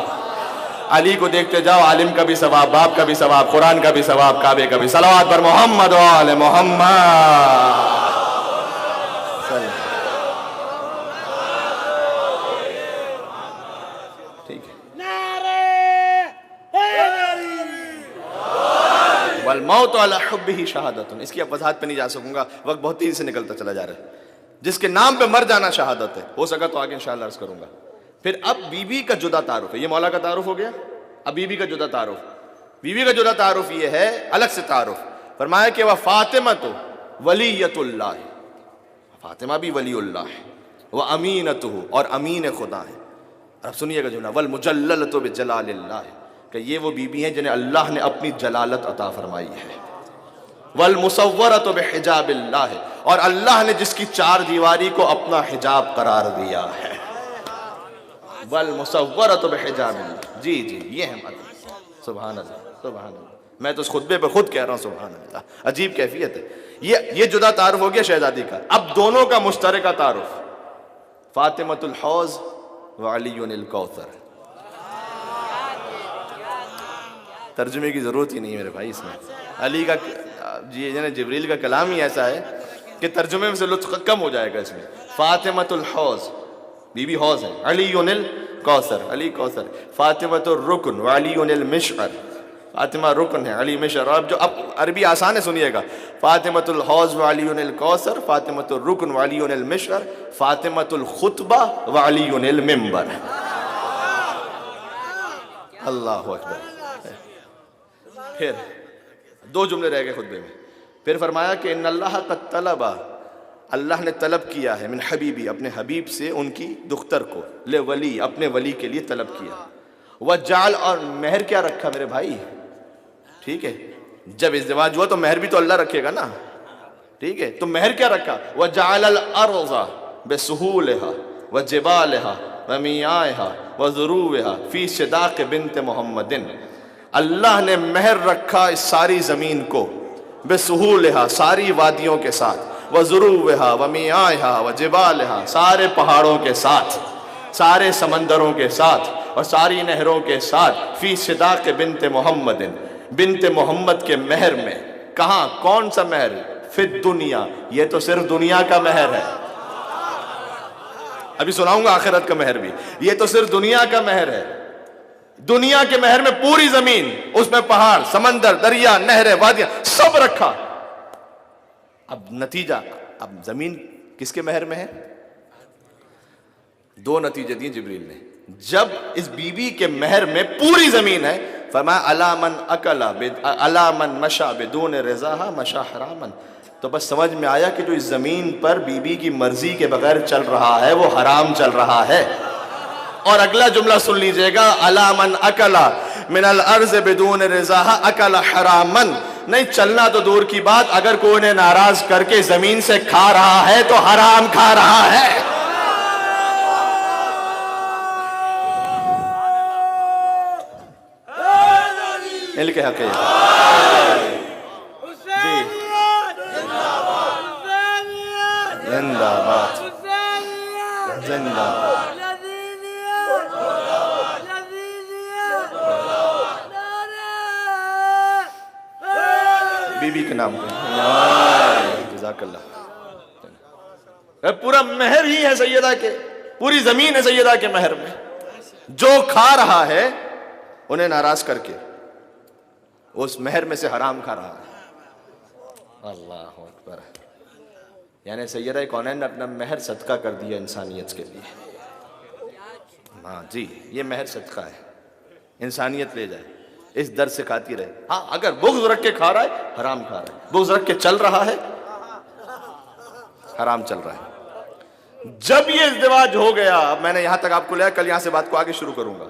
علی کو دیکھتے جاؤ، عالم کا بھی ثواب، باپ کا بھی ثواب، قرآن کا بھی ثواب، کعبے کا بھی۔ صلوات پر محمد و آل محمد۔ ٹھیک ہے، والموت علی حبہ شہادۃ، اس کی اب وضاحت پہ نہیں جا سکوں گا، وقت بہت تیزی سے نکلتا چلا جا رہا ہے۔ جس کے نام پہ مر جانا شہادت ہے، ہو سکا تو آگے انشاءاللہ عرض کروں گا۔ پھر اب بی بی کا جدا تعارف ہے، یہ مولا کا تعارف ہو گیا، اب بی بی کا جدا تعارف۔ بی بی کا جدا تعارف یہ ہے، الگ سے تعارف فرمایا کہ وہ فاطمہ تو ولیۃ اللہ، فاطمہ بھی ولی اللہ ہے، وہ امینتہ، اور امین خدا ہے۔ اب سنیے گا جملہ، والمجللۃ بجلال اللہ، کہ یہ وہ بی بی ہیں جنہیں اللہ نے اپنی جلالت عطا فرمائی ہے۔ والمصورۃ بحجاب اللہ، اور اللہ نے جس کی چار دیواری کو اپنا حجاب قرار دیا ہے۔ والمصورۃ بحجاب اللہ، جی جی یہ ہے مطلب۔ سبحان اللہ، سبحان اللہ، میں تو اس خطبے پہ خود کہہ رہا ہوں سبحان اللہ، عجیب کیفیت ہے۔ یہ جدا تعارف ہو گیا شہزادی کا۔ اب دونوں کا مشترکہ تعارف، فاطمۃ الحوض وعلی الکوثر۔ ترجمے کی ضرورت ہی نہیں ہے میرے بھائی اس میں، علی کا جبریل کا کلام ہی ایسا ہے کہ ترجمے میں سے لطف کم ہو جائے گا اس میں۔ فاطمۃ الحوض، بی بی حوض ہے، علی الکوثر، علی کوثر۔ فاطمۃ الرکن وعلی المشعر، فاطمہ رکن ہے، علی مشعر۔ اب عربی آسان ہے، سنیے گا، فاطمۃ الحوض وعلی الکوثر، فاطمۃ الرکن وعلی المشعر، فاطمۃ الخطبہ وعلی المنبر۔ اللہ اکبر۔ پھر دو جملے رہ گئے خطبے میں، پھر فرمایا کہ ان اللہ قد طلب، اللہ نے طلب کیا ہے، من حبیبی، اپنے حبیب سے ان کی دختر کو، لے ولی، اپنے ولی کے لیے طلب کیا۔ وجعل، اور مہر کیا رکھا میرے بھائی، ٹھیک ہے، جب ازدواج ہوا تو مہر بھی تو اللہ رکھے گا نا، ٹھیک ہے، تو مہر کیا رکھا، وجعل الارض بسہولها وجبالها ومیاها وذروها فی صداق بنت محمد، اللہ نے مہر رکھا اس ساری زمین کو، بسہولها، ساری وادیوں کے ساتھ، وذروها ومیاها وجبالها، سارے پہاڑوں کے ساتھ، سارے سمندروں کے ساتھ، اور ساری نہروں کے ساتھ فی صداق بنت محمد، بنت محمد کے مہر میں. کہاں؟ کون سا مہر؟ فی الدنیا، یہ تو صرف دنیا کا مہر ہے. ابھی سناؤں گا آخرت کا مہر بھی. یہ تو صرف دنیا کا مہر ہے. دنیا کے مہر میں پوری زمین، اس میں پہاڑ، سمندر، دریا، نہریں، وادیاں سب رکھا. اب نتیجہ، اب زمین کس کے مہر میں ہے؟ دو نتیجے دیے جبریل نے. جب اس بی بی کے مہر میں پوری زمین ہے، فرمایا الا من اکل الا من مشى بدون رضاها مشى حراما. تو بس سمجھ میں آیا کہ جو اس زمین پر بی بی کی مرضی کے بغیر چل رہا ہے وہ حرام چل رہا ہے. اور اگلا جملہ سن لیجئے گا، الا من اکل من الارض بدون رضاها اکل حراما. نہیں چلنا تو دور کی بات، اگر کوئی انہیں ناراض کر کے زمین سے کھا رہا ہے تو حرام کھا رہا ہے. مل کے حق ہے. زندہ باد، زندہ باد. بی بی کے نام پہ جزاک اللہ. پورا مہر ہی ہے سیدہ کے، پوری زمین ہے سیدہ کے مہر میں. جو کھا رہا ہے انہیں ناراض کر کے اس مہر میں سے حرام کھا رہا ہے. اللہ اکبر. یعنی سیدہ کونین نے اپنا مہر صدقہ کر دیا انسانیت کے لیے. ہاں جی، یہ مہر صدقہ ہے. انسانیت لے جائے، اس درد سے کھاتی رہے. ہاں اگر بغض رکھ کے کھا رہا ہے حرام کھا رہا ہے، بغض رکھ کے چل رہا ہے حرام چل رہا ہے. جب یہ ازدواج ہو گیا، اب میں نے یہاں تک آپ کو لیا، کل یہاں سے بات کو آگے شروع کروں گا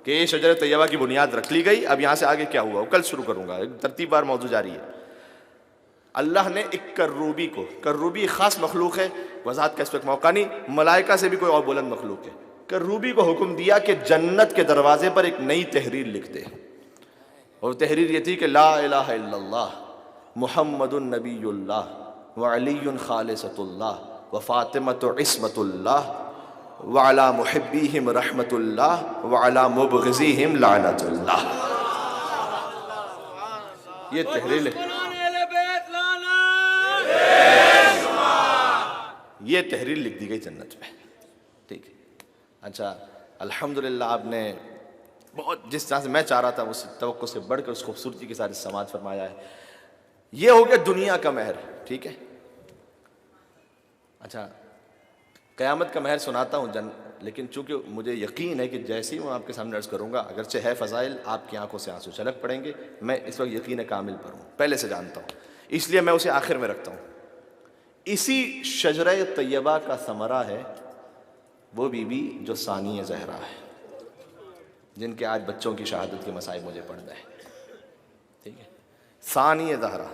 کہ یہ شجر طیبہ کی بنیاد رکھ لی گئی. اب یہاں سے آگے کیا ہوا وہ کل شروع کروں گا، ترتیب بار موضوع جاری ہے. اللہ نے ایک کروبی کو، کروبی ایک خاص مخلوق ہے، وضاحت کا اس وقت موقع نہیں، ملائکہ سے بھی کوئی اور بلند مخلوق ہے. کروبی کو حکم دیا کہ جنت کے دروازے پر ایک نئی تحریر لکھ دے. اور تحریر یہ تھی کہ لا الہ الا اللہ محمد النبی اللہ وعلی خالصۃ اللہ وفاطمۃ عصمۃ اللہ وعلی محبیہم رحمۃ اللہ وعلی مبغضیہم لعنت اللہ. یہ تحریر یہ تحریر لکھ دی گئی جنت میں. ٹھیک ہے. اچھا الحمدللہ آپ نے بہت جس طرح سے میں چاہ رہا تھا اس توقع سے بڑھ کر اس خوبصورتی کے ساتھ سماعت فرمایا ہے. یہ ہو گیا دنیا کا مہر. ٹھیک ہے. اچھا قیامت کا مہر سناتا ہوں لیکن چونکہ مجھے یقین ہے کہ جیسے ہی میں آپ کے سامنے عرض کروں گا، اگرچہ ہے فضائل، آپ کی آنکھوں سے آنسو چھلک پڑیں گے. میں اس وقت یقین کامل پر ہوں، پہلے سے جانتا ہوں، اس لیے میں اسے آخر میں رکھتا ہوں. اسی شجرہ طیبہ کا ثمرہ ہے وہ بی بی جو ثانی زہرا ہے، جن کے آج بچوں کی شہادت کے مصائب مجھے پڑھنا ہے. ٹھیک ہے. ثانی زہرا،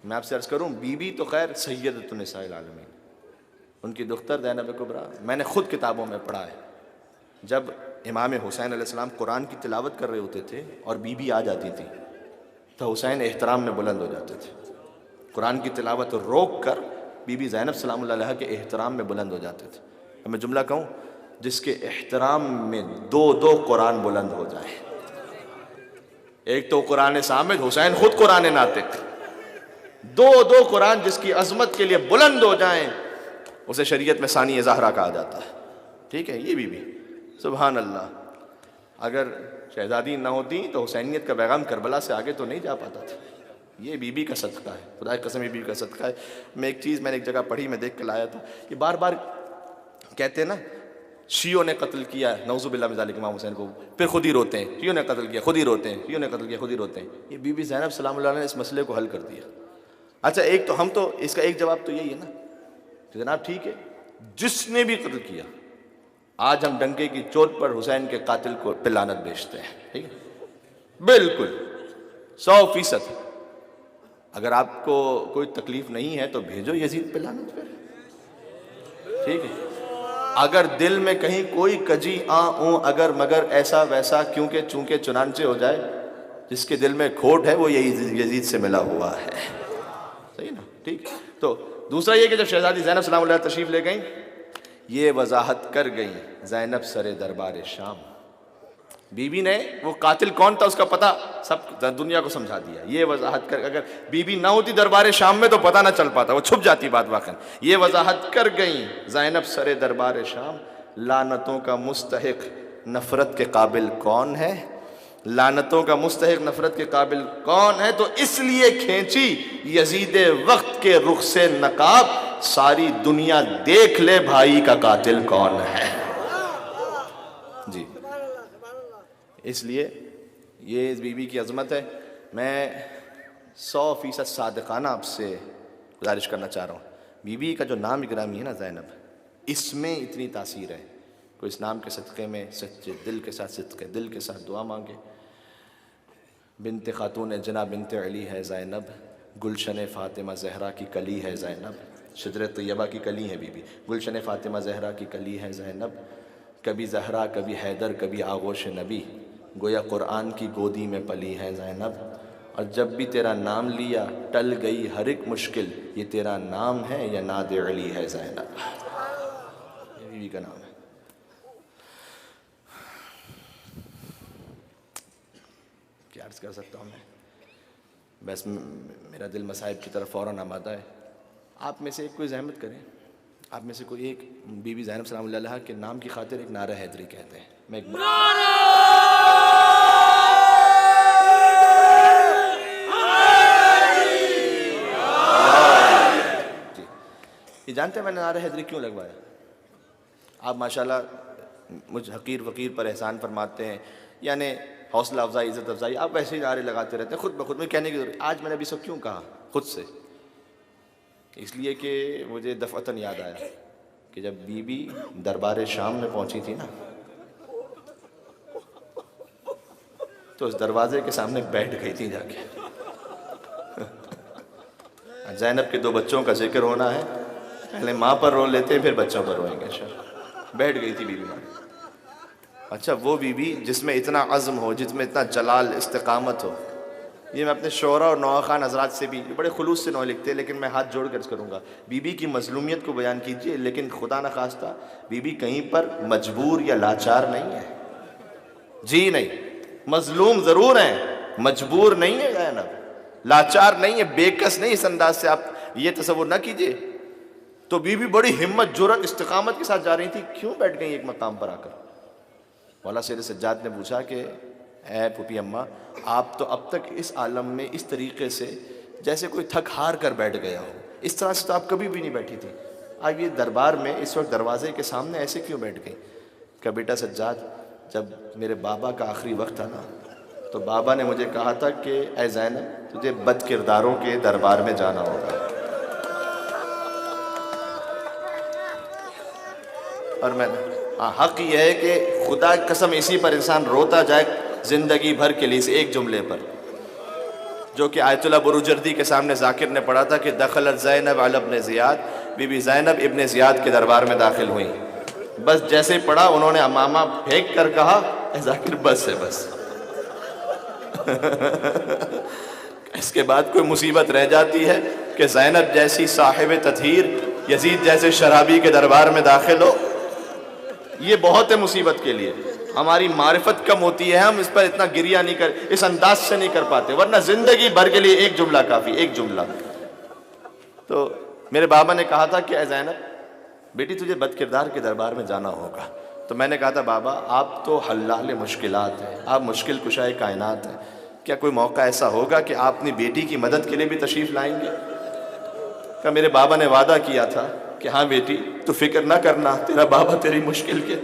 میں آپ سے عرض کروں، بی بی تو خیر سیدۃ النساء العالمین، ان کی دختر زینب کبریٰ. میں نے خود کتابوں میں پڑھا ہے، جب امام حسین علیہ السلام قرآن کی تلاوت کر رہے ہوتے تھے اور بی بی آ جاتی تھی تو حسین احترام میں بلند ہو جاتے تھے. قرآن کی تلاوت روک کر بی بی زینب سلام اللہ علیہ کے احترام میں بلند ہو جاتے تھے. اب میں جملہ کہوں، جس کے احترام میں دو قرآن بلند ہو جائیں. ایک تو قرآن صامت، حسین خود قرآن ناطق، دو قرآن جس کی عظمت کے لیے بلند ہو جائیں، اسے شریعت میں ثانی زہرا کہا جاتا ہے. ٹھیک ہے. یہ بی سبحان اللہ، اگر شہزادی نہ ہوتی تو حسینیت کا پیغام کربلا سے آگے تو نہیں جا پاتا تھا. یہ بی بی کا صدقہ ہے، خدا کی قسم یہ بی بی کا صدقہ ہے. میں ایک چیز میں نے ایک جگہ پڑھی، میں دیکھ کے لایا تھا. یہ بار بار کہتے ہیں نا شیعوں نے قتل کیا ہے، نعوذ باللہ من ذالک امام حسین کو، پھر خود ہی روتے ہیں. شیعوں نے قتل کیا، خود ہی روتے ہیں. شیعوں نے قتل کیا، خود ہی روتے ہیں. یہ بی بی زینب سلام اللہ علیہ نے اس مسئلے کو حل کر دیا. اچھا ایک تو ہم تو اس کا ایک جواب تو یہی ہے نا کہ جناب ٹھیک ہے، جس نے بھی قتل کیا، آج ہم ڈنکے کی چوٹ پر حسین کے قاتل کو پہ لعنت بیچتے ہیں. ٹھیک ہے. بالکل 100%. اگر آپ کو کوئی تکلیف نہیں ہے تو بھیجو یزید پہ لعنت پہ. ٹھیک ہے. اگر دل میں کہیں کوئی کجی اگر مگر ایسا ویسا کیونکہ چونکہ چنانچہ ہو جائے، جس کے دل میں کھوٹ ہے وہ یزید سے ملا ہوا ہے. صحیح نا. ٹھیک. تو دوسرا یہ کہ جب شہزادی زینب سلام اللہ تشریف لے گئیں، یہ وضاحت کر گئی زینب سر دربار شام. بی بی نے وہ قاتل کون تھا اس کا پتہ سب دنیا کو سمجھا دیا. یہ وضاحت کر, اگر بی بی نہ ہوتی دربار شام میں تو پتہ نہ چل پاتا, وہ چھپ جاتی بات واقعا. یہ وضاحت کر گئیں زینب سر دربار شام, لعنتوں کا مستحق نفرت کے قابل کون ہے, لعنتوں کا مستحق نفرت کے قابل کون ہے, تو اس لیے کھینچی یزید وقت کے رخ سے نقاب, ساری دنیا دیکھ لے بھائی کا قاتل کون ہے. جی اس لیے یہ اس بی بی کی عظمت ہے. میں 100% صادقانہ آپ سے گزارش کرنا چاہ رہا ہوں, بی بی کا جو نام گرامی ہے نا زینب, اس میں اتنی تاثیر ہے. کوئی اس نام کے صدقے میں سچے دل کے ساتھ صدقے دل کے ساتھ دعا مانگے. بنت خاتون جنا بنت علی ہے زینب, گلشن فاطمہ زہرا کی کلی ہے زینب, شجر طیبہ کی کلی ہے بی بی, گلشن فاطمہ زہرا کی کلی ہے زینب. کبھی زہرا کبھی حیدر کبھی آغوش نبی, گویا قرآن کی گودی میں پلی ہے زینب. اور جب بھی تیرا نام لیا ٹل گئی ہر ایک مشکل, یہ تیرا نام ہے یا ناد علی ہے زینب. یہ بی بی کا نام ہے. کیا عرض کر سکتا ہوں میں, بس میرا دل مصائب کی طرف فوراً آمادہ ہے. آپ میں سے ایک کوئی زحمت کریں, آپ میں سے کوئی ایک بی بی زینب سلام اللہ علیہا کے نام کی خاطر ایک نعرہ حیدری کہتے ہیں. میں ایک جی یہ جانتے ہیں میں نے نعرہ حیدری کیوں لگوایا؟ آپ ماشاءاللہ مجھ حقیر فقیر پر احسان فرماتے ہیں, یعنی حوصلہ افزائی عزت افزائی, آپ ویسے ہی نعرے لگاتے رہتے ہیں خود بخود. میں کہنے کی ضرورت, آج میں نے ابھی سب کیوں کہا خود سے, اس لیے کہ مجھے دفعتاً یاد آیا کہ جب بی بی دربار شام میں پہنچی تھی نا, تو اس دروازے کے سامنے بیٹھ گئی تھی جا کے. زینب کے 2 بچوں کا ذکر ہونا ہے, پہلے ماں پر رو لیتے ہیں پھر بچوں پر روئیں گے. بیٹھ گئی تھی بی بی ماں. اچھا وہ بی بی جس میں اتنا عزم ہو, جس میں اتنا جلال استقامت ہو. یہ میں اپنے شعراء اور نواخوان حضرات سے بھی بڑے خلوص سے نوع لکھتے ہیں, لیکن میں ہاتھ جوڑ کر کروں گا, بی بی کی مظلومیت کو بیان کیجئے, لیکن خدا نخواستہ بی بی کہیں پر مجبور یا لاچار نہیں ہے. جی نہیں, مظلوم ضرور ہیں, مجبور نہیں ہے زینب, لاچار نہیں ہے, بے کس نہیں. اس انداز سے آپ یہ تصور نہ کیجئے. تو بی بی بڑی ہمت جرأت استقامت کے ساتھ جا رہی تھی. کیوں بیٹھ گئی ایک مقام پر آ کر؟ مولا سید سجاد نے پوچھا کہ اے پھوپھی اماں, آپ تو اب تک اس عالم میں اس طریقے سے جیسے کوئی تھک ہار کر بیٹھ گیا ہو, اس طرح سے تو آپ کبھی بھی نہیں بیٹھی تھی, آج یہ دربار میں اس وقت دروازے کے سامنے ایسے کیوں بیٹھ گئی؟ کہ بیٹا سجاد, جب میرے بابا کا آخری وقت تھا نا, تو بابا نے مجھے کہا تھا کہ اے زینب تجھے بد کرداروں کے دربار میں جانا ہوگا. اور میں حق یہ ہے کہ خدا کی قسم اسی پر انسان روتا جائے زندگی بھر کے لیے, اس ایک جملے پر جو کہ آیت اللہ بروجردی کے سامنے ذاکر نے پڑھا تھا کہ دخلت زینب علی ابن زیاد, بی بی زینب ابن زیاد کے دربار میں داخل ہوئیں. بس جیسے پڑھا انہوں نے امامہ پھینک کر کہا اے ذاکر بس ہے بس. اس کے بعد کوئی مصیبت رہ جاتی ہے کہ زینب جیسی صاحب تطہیر یزید جیسے شرابی کے دربار میں داخل ہو, یہ بہت ہے مصیبت کے لیے. ہماری معرفت کم ہوتی ہے, ہم اس پر اتنا گریہ نہیں کر, اس انداز سے نہیں کر پاتے, ورنہ زندگی بھر کے لیے ایک جملہ کافی, ایک جملہ. تو میرے بابا نے کہا تھا کہ اے زینب بیٹی تجھے بد کردار کے دربار میں جانا ہوگا. تو میں نے کہا تھا بابا آپ تو حلال مشکلات ہیں, آپ مشکل کشائے کائنات ہیں, کیا کوئی موقع ایسا ہوگا کہ آپ اپنی بیٹی کی مدد کے لیے بھی تشریف لائیں گے؟ کہ میرے بابا نے وعدہ کیا تھا کہ ہاں بیٹی تو فکر نہ کرنا, تیرا بابا تیری مشکل کے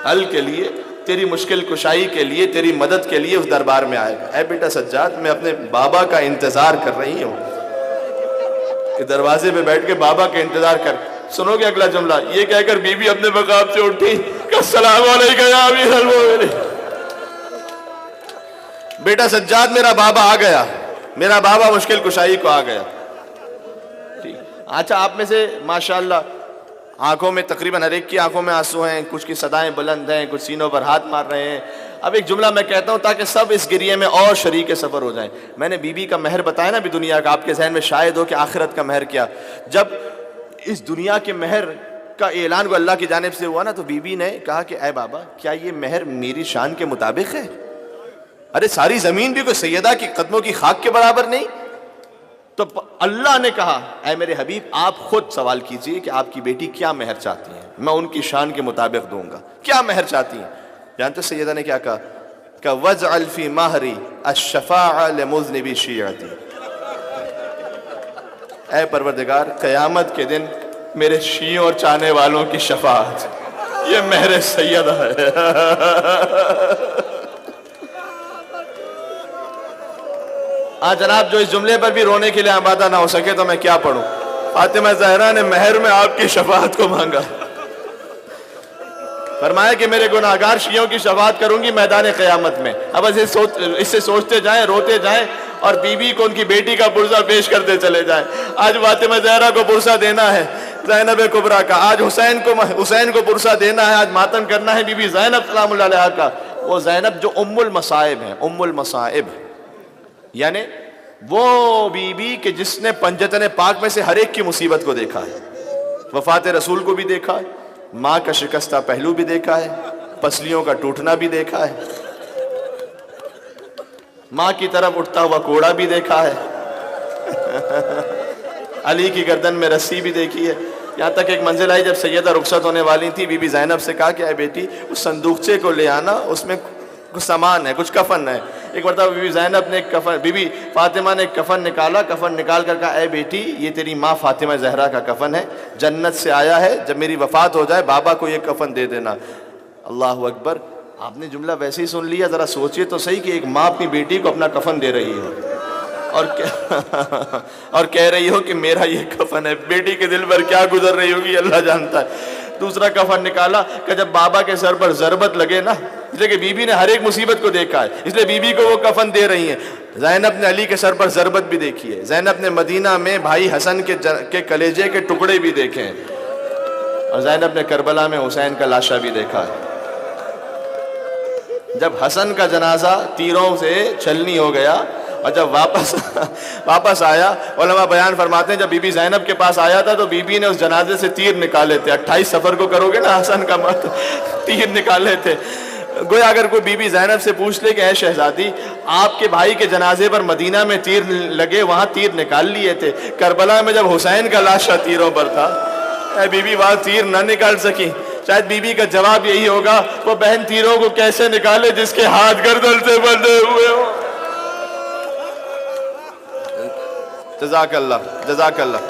حل کے لیے, تیری مشکل کشائی کے لیے, تیری مدد کے لیے اس دربار میں آئے گا. اے بیٹا سجاد میں اپنے بابا کا انتظار کر رہی ہوں کہ دروازے پہ بیٹھ کے بابا کا انتظار کر. سنو گے اگلا جملہ, یہ کہہ کر بی بی اپنے مقام سے اٹھی کہ السلام علیکم یا امیر المومنین. بیٹا سجاد میرا بابا آ گیا, میرا بابا مشکل کشائی کو آ گیا. اچھا آپ میں سے ماشاءاللہ آنکھوں میں تقریباً ہر ایک کی آنکھوں میں آنسو ہیں, کچھ کی صدائیں بلند ہیں, کچھ سینوں پر ہاتھ مار رہے ہیں. اب ایک جملہ میں کہتا ہوں تاکہ سب اس گریے میں اور شریک سفر ہو جائیں. میں نے بی بی کا مہر بتایا نا ابھی دنیا کا, آپ کے ذہن میں شاید ہو کہ آخرت کا مہر کیا. جب اس دنیا کے مہر کا اعلان کو اللہ کی جانب سے ہوا نا تو بی بی نے کہا کہ اے بابا کیا یہ مہر میری شان کے مطابق ہے؟ ارے ساری زمین بھی کوئی سیدہ کی قدموں کی خاک کے برابر نہیں؟ تو اللہ نے کہا اے میرے حبیب آپ خود سوال کیجئے کہ آپ کی بیٹی کیا مہر چاہتی ہیں، میں ان کی شان کے مطابق دوں گا۔ کیا مہر چاہتی ہیں؟ جانتے سیدہ نے کیا کہا کہ وَاجْعَلْ فِي مَهْرِ الشَّفَاعَ لِمُذْنِبِ شِیعَتِی، اے پروردگار قیامت کے دن میرے شیعوں اور چاہنے والوں کی شفاعت، یہ مہر سیدہ ہے۔ جناب جو اس جملے پر بھی رونے کے لیے آمادہ نہ ہو سکے تو میں کیا پڑھوں؟ فاطمہ زہرا نے مہر میں آپ کی شفاعت کو مانگا، فرمایا کہ میرے گناہگار شیعوں کی شفاعت کروں گی میدان قیامت میں۔ اب اس سے سوچتے جائیں، روتے جائیں اور بی بی کو ان کی بیٹی کا پرزہ پیش کرتے چلے جائیں۔ آج فاطمہ زہرا کو پرزہ دینا ہے زینب کبریٰ کا، آج حسین کو پرزہ دینا ہے، آج ماتم کرنا ہے بی بی زینب سلام اللہ علیہا کا۔ وہ زینب جو ام المصائب ہیں، ام المصائب یعنی وہ بی بی کہ جس نے پنجتن پاک میں سے ہر ایک کی مصیبت کو دیکھا ہے، وفات رسول کو بھی دیکھا ہے، ماں کا شکستہ پہلو بھی دیکھا ہے، پسلیوں کا ٹوٹنا بھی دیکھا ہے، ماں کی طرف اٹھتا ہوا کوڑا بھی دیکھا ہے، علی کی گردن میں رسی بھی دیکھی ہے۔ یہاں تک ایک منزل آئی جب سیدہ رخصت ہونے والی تھی، بی بی زینب سے کہا کہ اے بیٹی اس صندوقچے کو لے آنا، اس میں کچھ سامان ہے، کچھ کفن ہے۔ ایک مرتبہ بی بی زینب نے ایک کفن، بی بی فاطمہ نے ایک کفن نکالا، کفن نکال کر کہا اے بیٹی یہ تیری ماں فاطمہ زہرا کا کفن ہے، جنت سے آیا ہے، جب میری وفات ہو جائے بابا کو یہ کفن دے دینا۔ اللہ اکبر! آپ نے جملہ ویسے ہی سن لیا، ذرا سوچئے تو صحیح کہ ایک ماں اپنی بیٹی کو اپنا کفن دے رہی ہو اور کہہ رہی ہو کہ میرا یہ کفن ہے۔ بیٹی کے دل پر کیا گزر رہی ہوگی اللہ جانتا ہے۔ دوسرا کفن نکالا کہ جب بابا کے سر پر ضربت لگے نا، اس لیے کہ بی بی نے ہر ایک مصیبت کو دیکھا ہے، اس لیے بی بی کو وہ کفن دے رہی ہیں۔ زینب نے علی کے سر پر ضربت بھی دیکھی ہے، زینب نے مدینہ میں بھائی حسن کے کلیجے کے ٹکڑے بھی دیکھے ہیں، اور زینب نے کربلا میں حسین کا لاشا بھی دیکھا ہے۔ جب حسن کا جنازہ تیروں سے چھلنی ہو گیا اور جب واپس آیا، علماء بیان فرماتے ہیں جب بی بی زینب کے پاس آیا تھا تو بی بی نے اس جنازے سے تیر نکالے تھے۔ 28 سفر کو کرو گے نا حسن کا مت، تیر نکالے تھے۔ گویا اگر کوئی بی بی زینب سے پوچھ لے کہ اے شہزادی آپ کے بھائی کے جنازے پر مدینہ میں تیر لگے، وہاں تیر نکال لیے تھے، کربلا میں جب حسین کا لاشا تیروں پر تھا، اے بی بی وہاں تیر نہ نکال سکی؟ شاید بی بی کا جواب یہی ہوگا وہ بہن تیروں کو کیسے نکالے جس کے ہاتھ گردن سے بندھے ہوئے ہوں۔ جزاک اللہ، جزاک اللہ،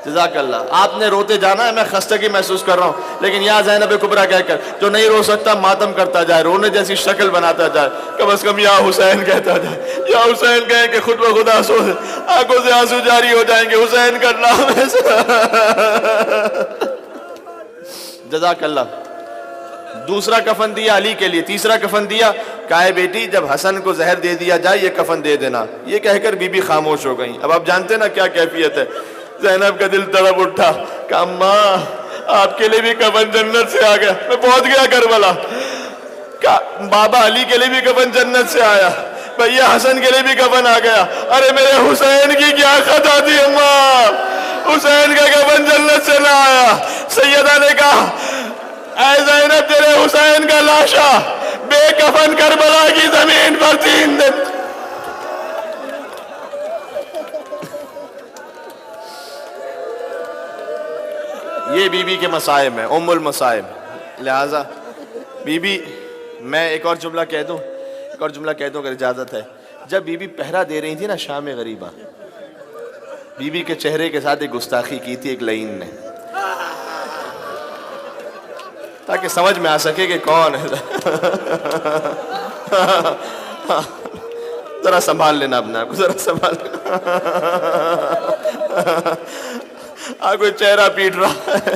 جزاک اللہ۔ آپ نے روتے جانا ہے، میں خستگی محسوس کر رہا ہوں، لیکن یا زینب کبریٰ کہہ کر جو نہیں رو سکتا ماتم کرتا جائے، رونے جیسی شکل بناتا جائے، کم از کم یا حسین کہتا جائے، یا حسین کہیں کہ خود بخود آنکھوں سے آنسو جاری ہو جائیں گے، حسین کا نام ہے۔ جزاک اللہ۔ دوسرا کفن دیا علی کے لیے، تیسرا کفن دیا، کہا اے بیٹی جب حسن کو زہر دے دیا جائے یہ کفن دے دینا۔ یہ کہہ کر بی بی خاموش ہو گئیں۔ اب آپ جانتے نا کیا کیفیت ہے، زینب کا دل تڑپ اٹھا، کہا ماں آپ کے لیے بھی کفن جنت سے آ گیا، میں پہنچ گیا کربلا۔ کہا بابا علی کے لیے بھی کفن جنت سے آیا، بھیا حسن کے لیے بھی کفن آ گیا، ارے میرے حسین کی کیا خطا تھی اماں، حسین کا کفن جنت سے نہ آیا۔ سیدہ نے کہا اے زینب تیرے حسین کا لاشا بے کفن کربلا کی زمین پر 3 دن۔ یہ بی بی کے مصائب ہیں، ام المصائب۔ لہٰذا بی بی، میں ایک اور جملہ کہہ دوں اگر اجازت ہے۔ جب بی بی پہرا دے رہی تھی نا شام غریبہ، بی بی کے چہرے کے ساتھ ایک گستاخی کی تھی ایک لعین نے، تاکہ سمجھ میں آ سکے کہ کون ہے۔ ذرا سنبھال لینا اپنے آپ کو، ذرا سنبھال لینا۔ کوئی چہرہ پیٹ رہا ہے،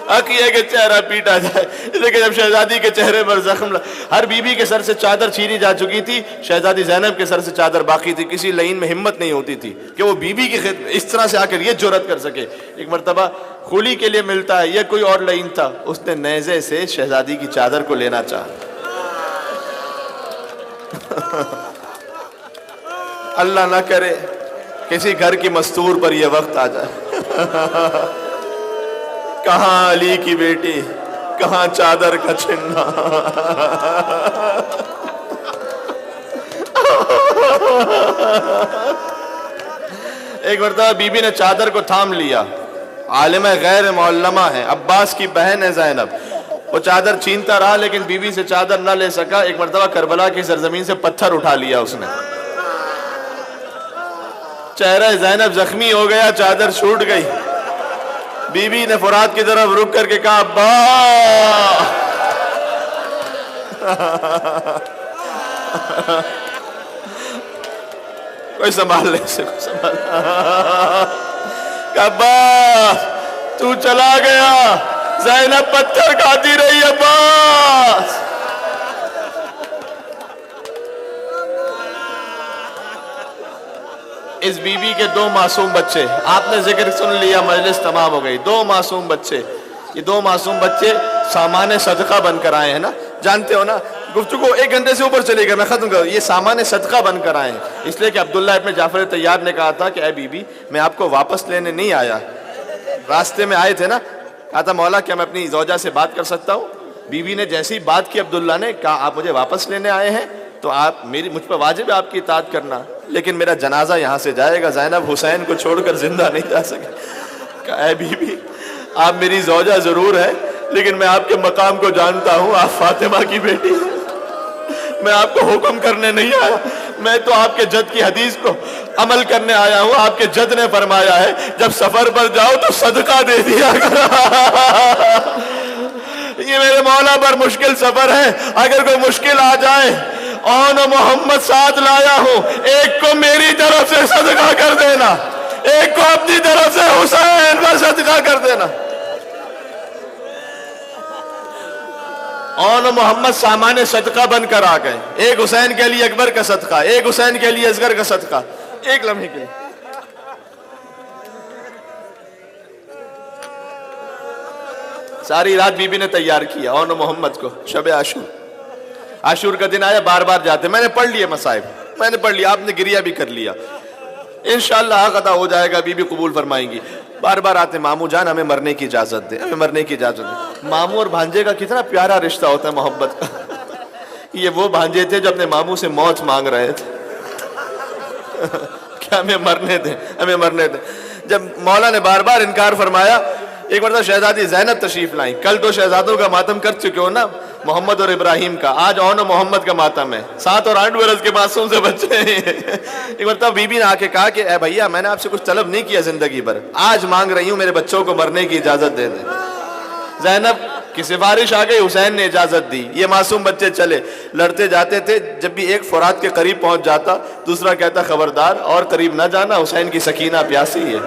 حق یہ ہے کہ چہرہ پیٹا جائے، لیکن جب شہزادی کے چہرے پر زخم ہر بی بی کے سر سے چادر چھینی جا چکی تھی، شہزادی زینب کے سر سے چادر باقی تھی، کسی لعین میں ہمت نہیں ہوتی تھی کہ وہ بی بی کی خدمت اس طرح سے آ کر یہ جرأت کر سکے۔ ایک مرتبہ خولی کے لیے ملتا ہے، یہ کوئی اور لعین تھا، اس نے نیزے سے شہزادی کی چادر کو لینا چاہا۔ اللہ نہ کرے کسی گھر کی مستور پر یہ وقت آ جائے۔ کہاں علی کی بیٹی، کہاں چادر کا چھننا. ایک مرتبہ بی بی نے چادر کو تھام لیا. عالمہ غیر معلمہ ہے، عباس کی بہن ہے زینب. وہ چادر چھینتا رہا لیکن بی بی سے چادر نہ لے سکا. ایک مرتبہ کربلا کی سرزمین سے پتھر اٹھا لیا اس نے. چہرہ زینب زخمی ہو گیا، چادر چھوٹ گئی. بی بی نے فرات کی طرف رک کر کے کہا ابا. کوئی سنبھال لے اسے، کوئی سنبھال. عباس تو چلا گیا، زینب پتھر کھاتی رہی. عباس اس بی بی کے 2 معصوم بچے، آپ نے ذکر سن لیا، مجلس تمام ہو گئی. 2 معصوم بچے، یہ 2 معصوم بچے سامان صدقہ بن کر آئے ہیں نا. جانتے ہو نا گفتگو 1 گھنٹے سے اوپر چلے گا، میں ختم کروں. یہ سامان صدقہ بن کر آئے ہیں اس لیے کہ عبداللہ ابن جعفر طیار نے کہا تھا کہ اے بی بی میں آپ کو واپس لینے نہیں آیا. راستے میں آئے تھے نا، کہا تھا مولا کیا میں اپنی زوجہ سے بات کر سکتا ہوں؟ بی بی نے جیسی ہی بات کی عبداللہ نے کہا آپ مجھے واپس لینے آئے ہیں تو آپ مجھ پر واجب ہے آپ کی اطاعت کرنا، لیکن میرا جنازہ یہاں سے جائے گا. زینب حسین کو چھوڑ کر زندہ نہیں جا سکے. کہا اے بی بی آپ میری زوجہ ضرور ہے لیکن میں آپ کے مقام کو جانتا ہوں، آپ فاطمہ کی بیٹی ہیں. میں آپ کو حکم کرنے نہیں آیا، میں تو آپ کے جد کی حدیث کو عمل کرنے آیا ہوں. آپ کے جد نے فرمایا ہے جب سفر پر جاؤ تو صدقہ دے دیا کرو. یہ میرے مولا پر مشکل سفر ہے، اگر کوئی مشکل آ جائے اور محمد ساتھ لایا ہوں، ایک کو میری طرف سے صدقہ کر دینا، ایک کو اپنی طرف سے حسین پر صدقہ کر دینا. اور محمد سامان صدقہ بن کر آ گئے. ایک حسین کے لیے اکبر کا صدقہ، ایک حسین کے لیے اصغر کا صدقہ. ایک لمحے کے لیے ساری رات بی بی نے تیار کیا اور محمد کو. شب عاشور کا دن آیا، بار بار جاتے. میں نے پڑھ لیا مصائب، میں نے پڑھ لیا، آپ نے گریہ بھی کر لیا. انشاءاللہ حق ادا ہو جائے گا، بی بی قبول فرمائیں گی. بار بار آتے ماموں جان ہمیں مرنے کی اجازت دے، ہمیں مرنے کی اجازت دے. ماموں اور بھانجے کا کتنا پیارا رشتہ ہوتا ہے محبت کا. یہ وہ بھانجے تھے جو اپنے ماموں سے موت مانگ رہے تھے کہ ہمیں مرنے دیں، ہمیں مرنے دیں. جب مولا نے بار بار انکار فرمایا، ایک مرتبہ شہزادی زینب تشریف لائیں. کل 2 شہزادوں کا ماتم کر چکے ہو نا، محمد اور ابراہیم کا. آج اون و محمد کا ماتم ہے. 7 اور 8 برس کے معصوم سے بچے ہیں. ایک مرتبہ بی بی نے آ کے کہا کہ اے بھیا میں نے آپ سے کچھ طلب نہیں کیا زندگی بھر، آج مانگ رہی ہوں میرے بچوں کو مرنے کی اجازت دے دیں. زینب کی سفارش آ گئی، حسین نے اجازت دی. یہ معصوم بچے چلے، لڑتے جاتے تھے. جب بھی ایک فرات کے قریب پہنچ جاتا دوسرا کہتا خبردار اور قریب نہ جانا، حسین کی سکینہ پیاسی ہے،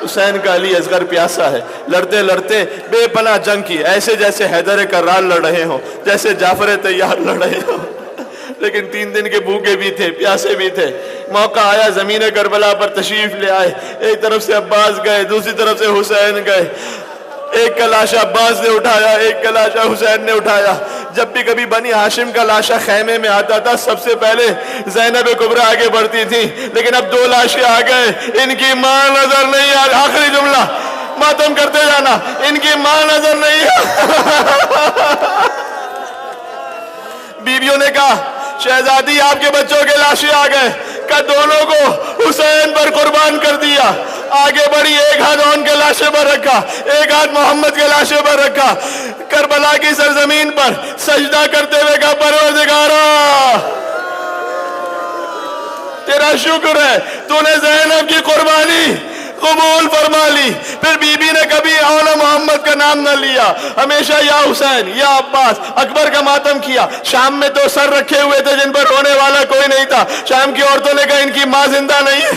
حسین کا علی اصغر پیاسا ہے. لڑتے لڑتے بے پناہ جنگ کی، ایسے جیسے حیدر کرار لڑ رہے ہوں، جیسے جعفر طیار لڑ رہے ہوں. لیکن 3 دن کے بھوکے بھی تھے، پیاسے بھی تھے. موقع آیا زمین کربلا پر تشریف لے آئے. ایک طرف سے عباس گئے، دوسری طرف سے حسین گئے. ایک کا لاشا عباس نے اٹھایا، ایک کا لاشا حسین نے اٹھایا. جب بھی کبھی بنی ہاشم کا لاشا خیمے میں آتا تھا سب سے پہلے زینب کبریٰ آگے بڑھتی تھی. لیکن اب 2 لاشیں آ گئے، ان کی ماں نظر نہیں آ رہی. آخری جملہ ماتم کرتے جانا، ان کی ماں نظر نہیں بیویوں نے کہا شہزادی آپ کے بچوں کے لاشیں آ گئے. کہ دونوں کو حسین پر قربان کر دیا. آگے بڑھی، ایک ہاتھ ان کے لاشے پر رکھا، ایک ہاتھ محمد کے لاشے پر رکھا. کربلا کی سرزمین پر سجدہ کرتے ہوئے کہا پروردگارا تیرا شکر ہے تو نے زینب کی قربانی قبول فرما لی. پھر بی بی نے کبھی اول محمد کا نام نہ لیا، ہمیشہ یا حسین یا عباس. اکبر کا ماتم کیا. شام میں تو سر رکھے ہوئے تھے جن پر رونے والا کوئی نہیں تھا. شام کی عورتوں نے کہا ان کی ماں زندہ نہیں ہے.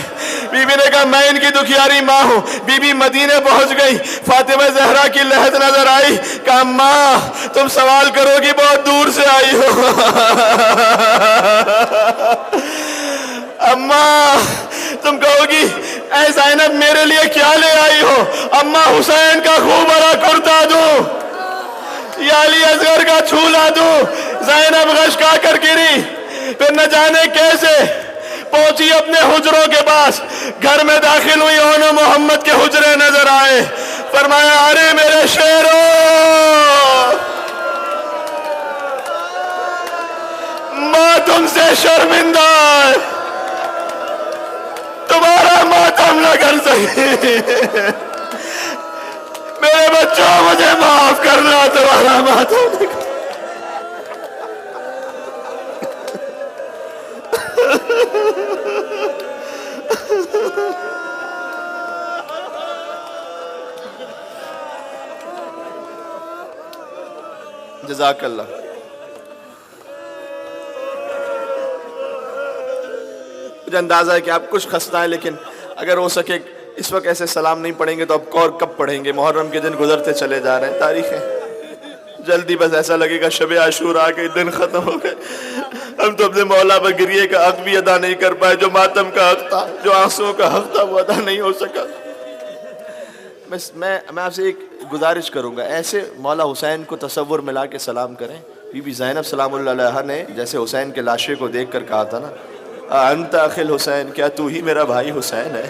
بی بی نے کہا میں ان کی دکھیاری ماں ہوں. بی بی مدینے پہنچ گئی، فاطمہ زہرا کی لحد نظر آئی. کہا ماں تم سوال کرو گی بہت دور سے آئی ہو. اماں تم کہو گی اے زینب میرے لیے کیا لے آئی ہو؟ اماں حسین کا خوب بڑا کرتا دوں یا علی اصغر کا چھولا دوں؟ زینب غشکا کر گری. پھر نہ جانے کیسے پہنچی اپنے حجروں کے پاس. گھر میں داخل ہوئی اون محمد کے حجرے نظر آئے. فرمایا ارے میرے شیرو، ماں تم سے شرمندہ ہے، تمہارا ماتم نہ کر سکی، میرے بچوں مجھے معاف کرنا، تمہارا ماتم نہ کر۔ جزاک اللہ۔ مجھے اندازہ ہے کہ آپ کچھ خستہ ہیں، لیکن اگر ہو سکے اس وقت ایسے سلام نہیں پڑھیں گے تو اب اور کب پڑھیں گے؟ محرم کے دن گزرتے چلے جا رہے ہیں، تاریخیں جلدی، بس ایسا لگے گا شب عاشوراء کے دن ختم ہو گئے۔ ہم تو اپنے مولا پر گریے کا حق بھی ادا نہیں کر پائے، جو ماتم کا حق تھا، جو آنسوؤں کا حق تھا، وہ ادا نہیں ہو سکا۔ میں آپ سے ایک گزارش کروں گا، ایسے مولا حسین کو تصور میں لا کے سلام کریں۔ بی بی زینب سلام اللہ علیہا نے جیسے حسین کے لاشے کو دیکھ کر کہا تھا نا، انت اخی الحسین، کیا تو ہی میرا بھائی حسین ہے؟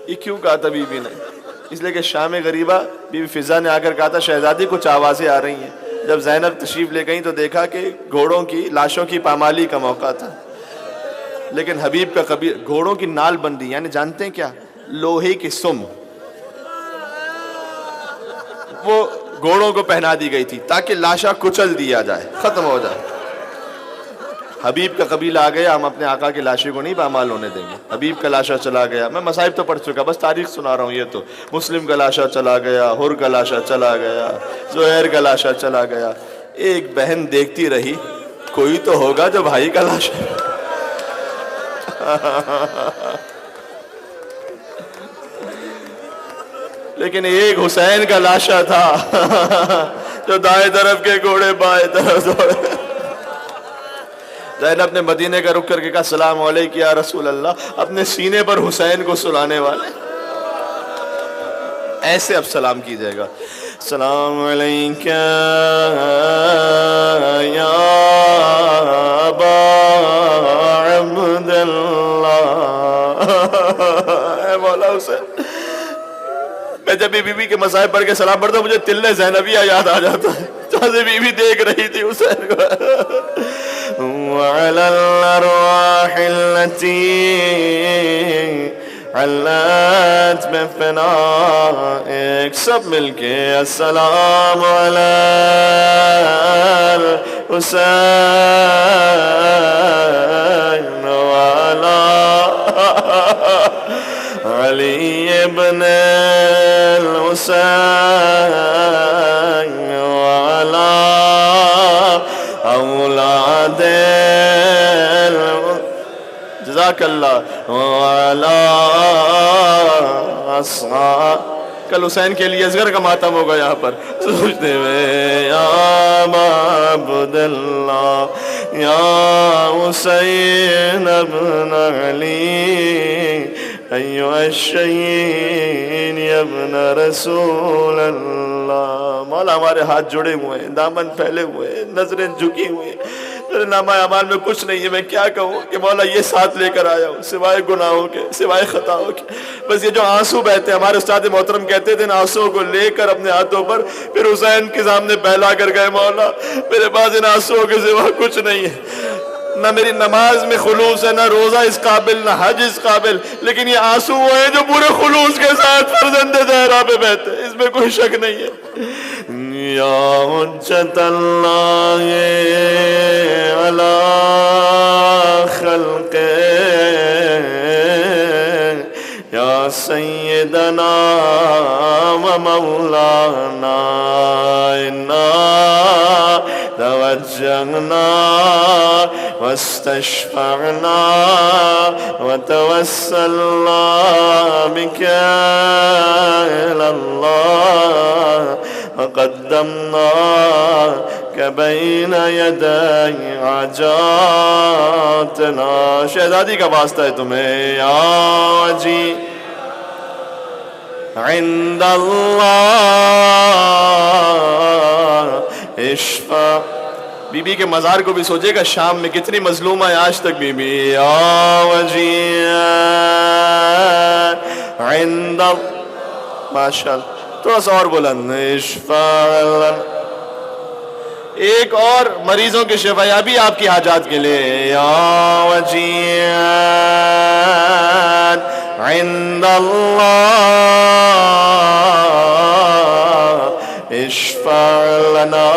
یہ کیوں کہا تھا بی بی نے؟ اس لیے کہ شام غریبہ بی بی فضا نے آ کر کہا تھا شہزادی کچھ آوازیں آ رہی ہیں۔ جب زینب تشریف لے گئیں تو دیکھا کہ گھوڑوں کی لاشوں کی پامالی کا موقع تھا، لیکن حبیب کا گھوڑوں کی نال بندی، یعنی جانتے ہیں کیا؟ لوہے کی سم وہ گھوڑوں کو پہنا دی گئی تھی تاکہ لاشا کچل دیا جائے، ختم ہو جائے۔ حبیب کا قبیلہ آ گیا، ہم اپنے آقا کی لاشے کو نہیں پامال ہونے دیں گے۔ حبیب کا لاشا چلا گیا، میں مصائب تو پڑھ چکا، بس تاریخ سنا رہا ہوں۔ یہ تو مسلم کا لاشا چلا گیا، حر کا لاشا چلا گیا، زہیر کا لاشا چلا گیا۔ ایک بہن دیکھتی رہی، کوئی تو ہوگا جو بھائی کا لاشا لیکن ایک حسین کا لاشا تھا جو دائیں طرف کے گھوڑے بائیں طرف دوڑے۔ زینب نے مدینے کا رک کر کے کہا السلام علیکم یا رسول اللہ، اپنے سینے پر حسین کو سلانے والے۔ ایسے اب سلام کیجئے گا، السلام علیکم یا ابا عبداللہ۔ اے مولا حسین، میں جب بی بی کے مصائب پڑھ کے سلام پڑھتا ہوں مجھے تلے زینبیہ یاد آ جاتا ہے، جیسے بی بی دیکھ رہی تھی حسین کو۔ وعلى الأرواح التي علت بفنائك، سب مل کے السلام علی الحسین وعلی علی ابن الحسین وعلی اولاد جزاک اللہ وعلی اصحاب۔ کل حسین کے لیے اصغر کا ماتم ہوگا یہاں پر، سوچتے ہوئے یا معبود اللہ یا حسین ابن علی ایوہ الشہین ابن رسول اللہ۔ مولا ہمارے ہاتھ جڑے ہوئے ہیں، دامن پھیلے ہوئے ہیں، نظریں جھکی ہوئی ہیں، میرے نامہ اعمال میں کچھ نہیں ہے، میں کیا کہوں کہ مولا یہ ساتھ لے کر آیا ہوں سوائے گناہوں کے، سوائے خطاؤں کے۔ بس یہ جو آنسو بہتے ہیں، ہمارے استاد محترم کہتے تھے، ان آنسوؤں کو لے کر اپنے ہاتھوں پر پھر حسین کے سامنے پھیلا کر گئے، مولا میرے پاس ان آنسوؤں کے سوا کچھ نہیں ہے، نہ میری نماز میں خلوص ہے، نہ روزہ اس قابل، نہ حج اس قابل، لیکن یہ آنسو وہ ہیں جو پورے خلوص کے ساتھ فرزند زہرا پہ بہتے ہیں، اس میں کوئی شک نہیں ہے۔ یا حجت اللہ علی خلق یا سیدنا و مولانا انا توجہنا واستشفعنا وتوسلنا بك إلى الله وقدمناك بين يدي حاجاتنا۔ شہزادی کا واسطہ ہے تمہیں، یا جی عند اللہ اشفع بی بی کے مزار کو بھی سوچے گا شام میں کتنی مظلومہ ہے آج تک بی بی. یا وجیان عند ماشاءاللہ تھوڑا سا اور بلند. ایک اور مریضوں کی شفا یابی آپ کی حاجات کے لیے. یا وجیان عند اللہ اشفع لنا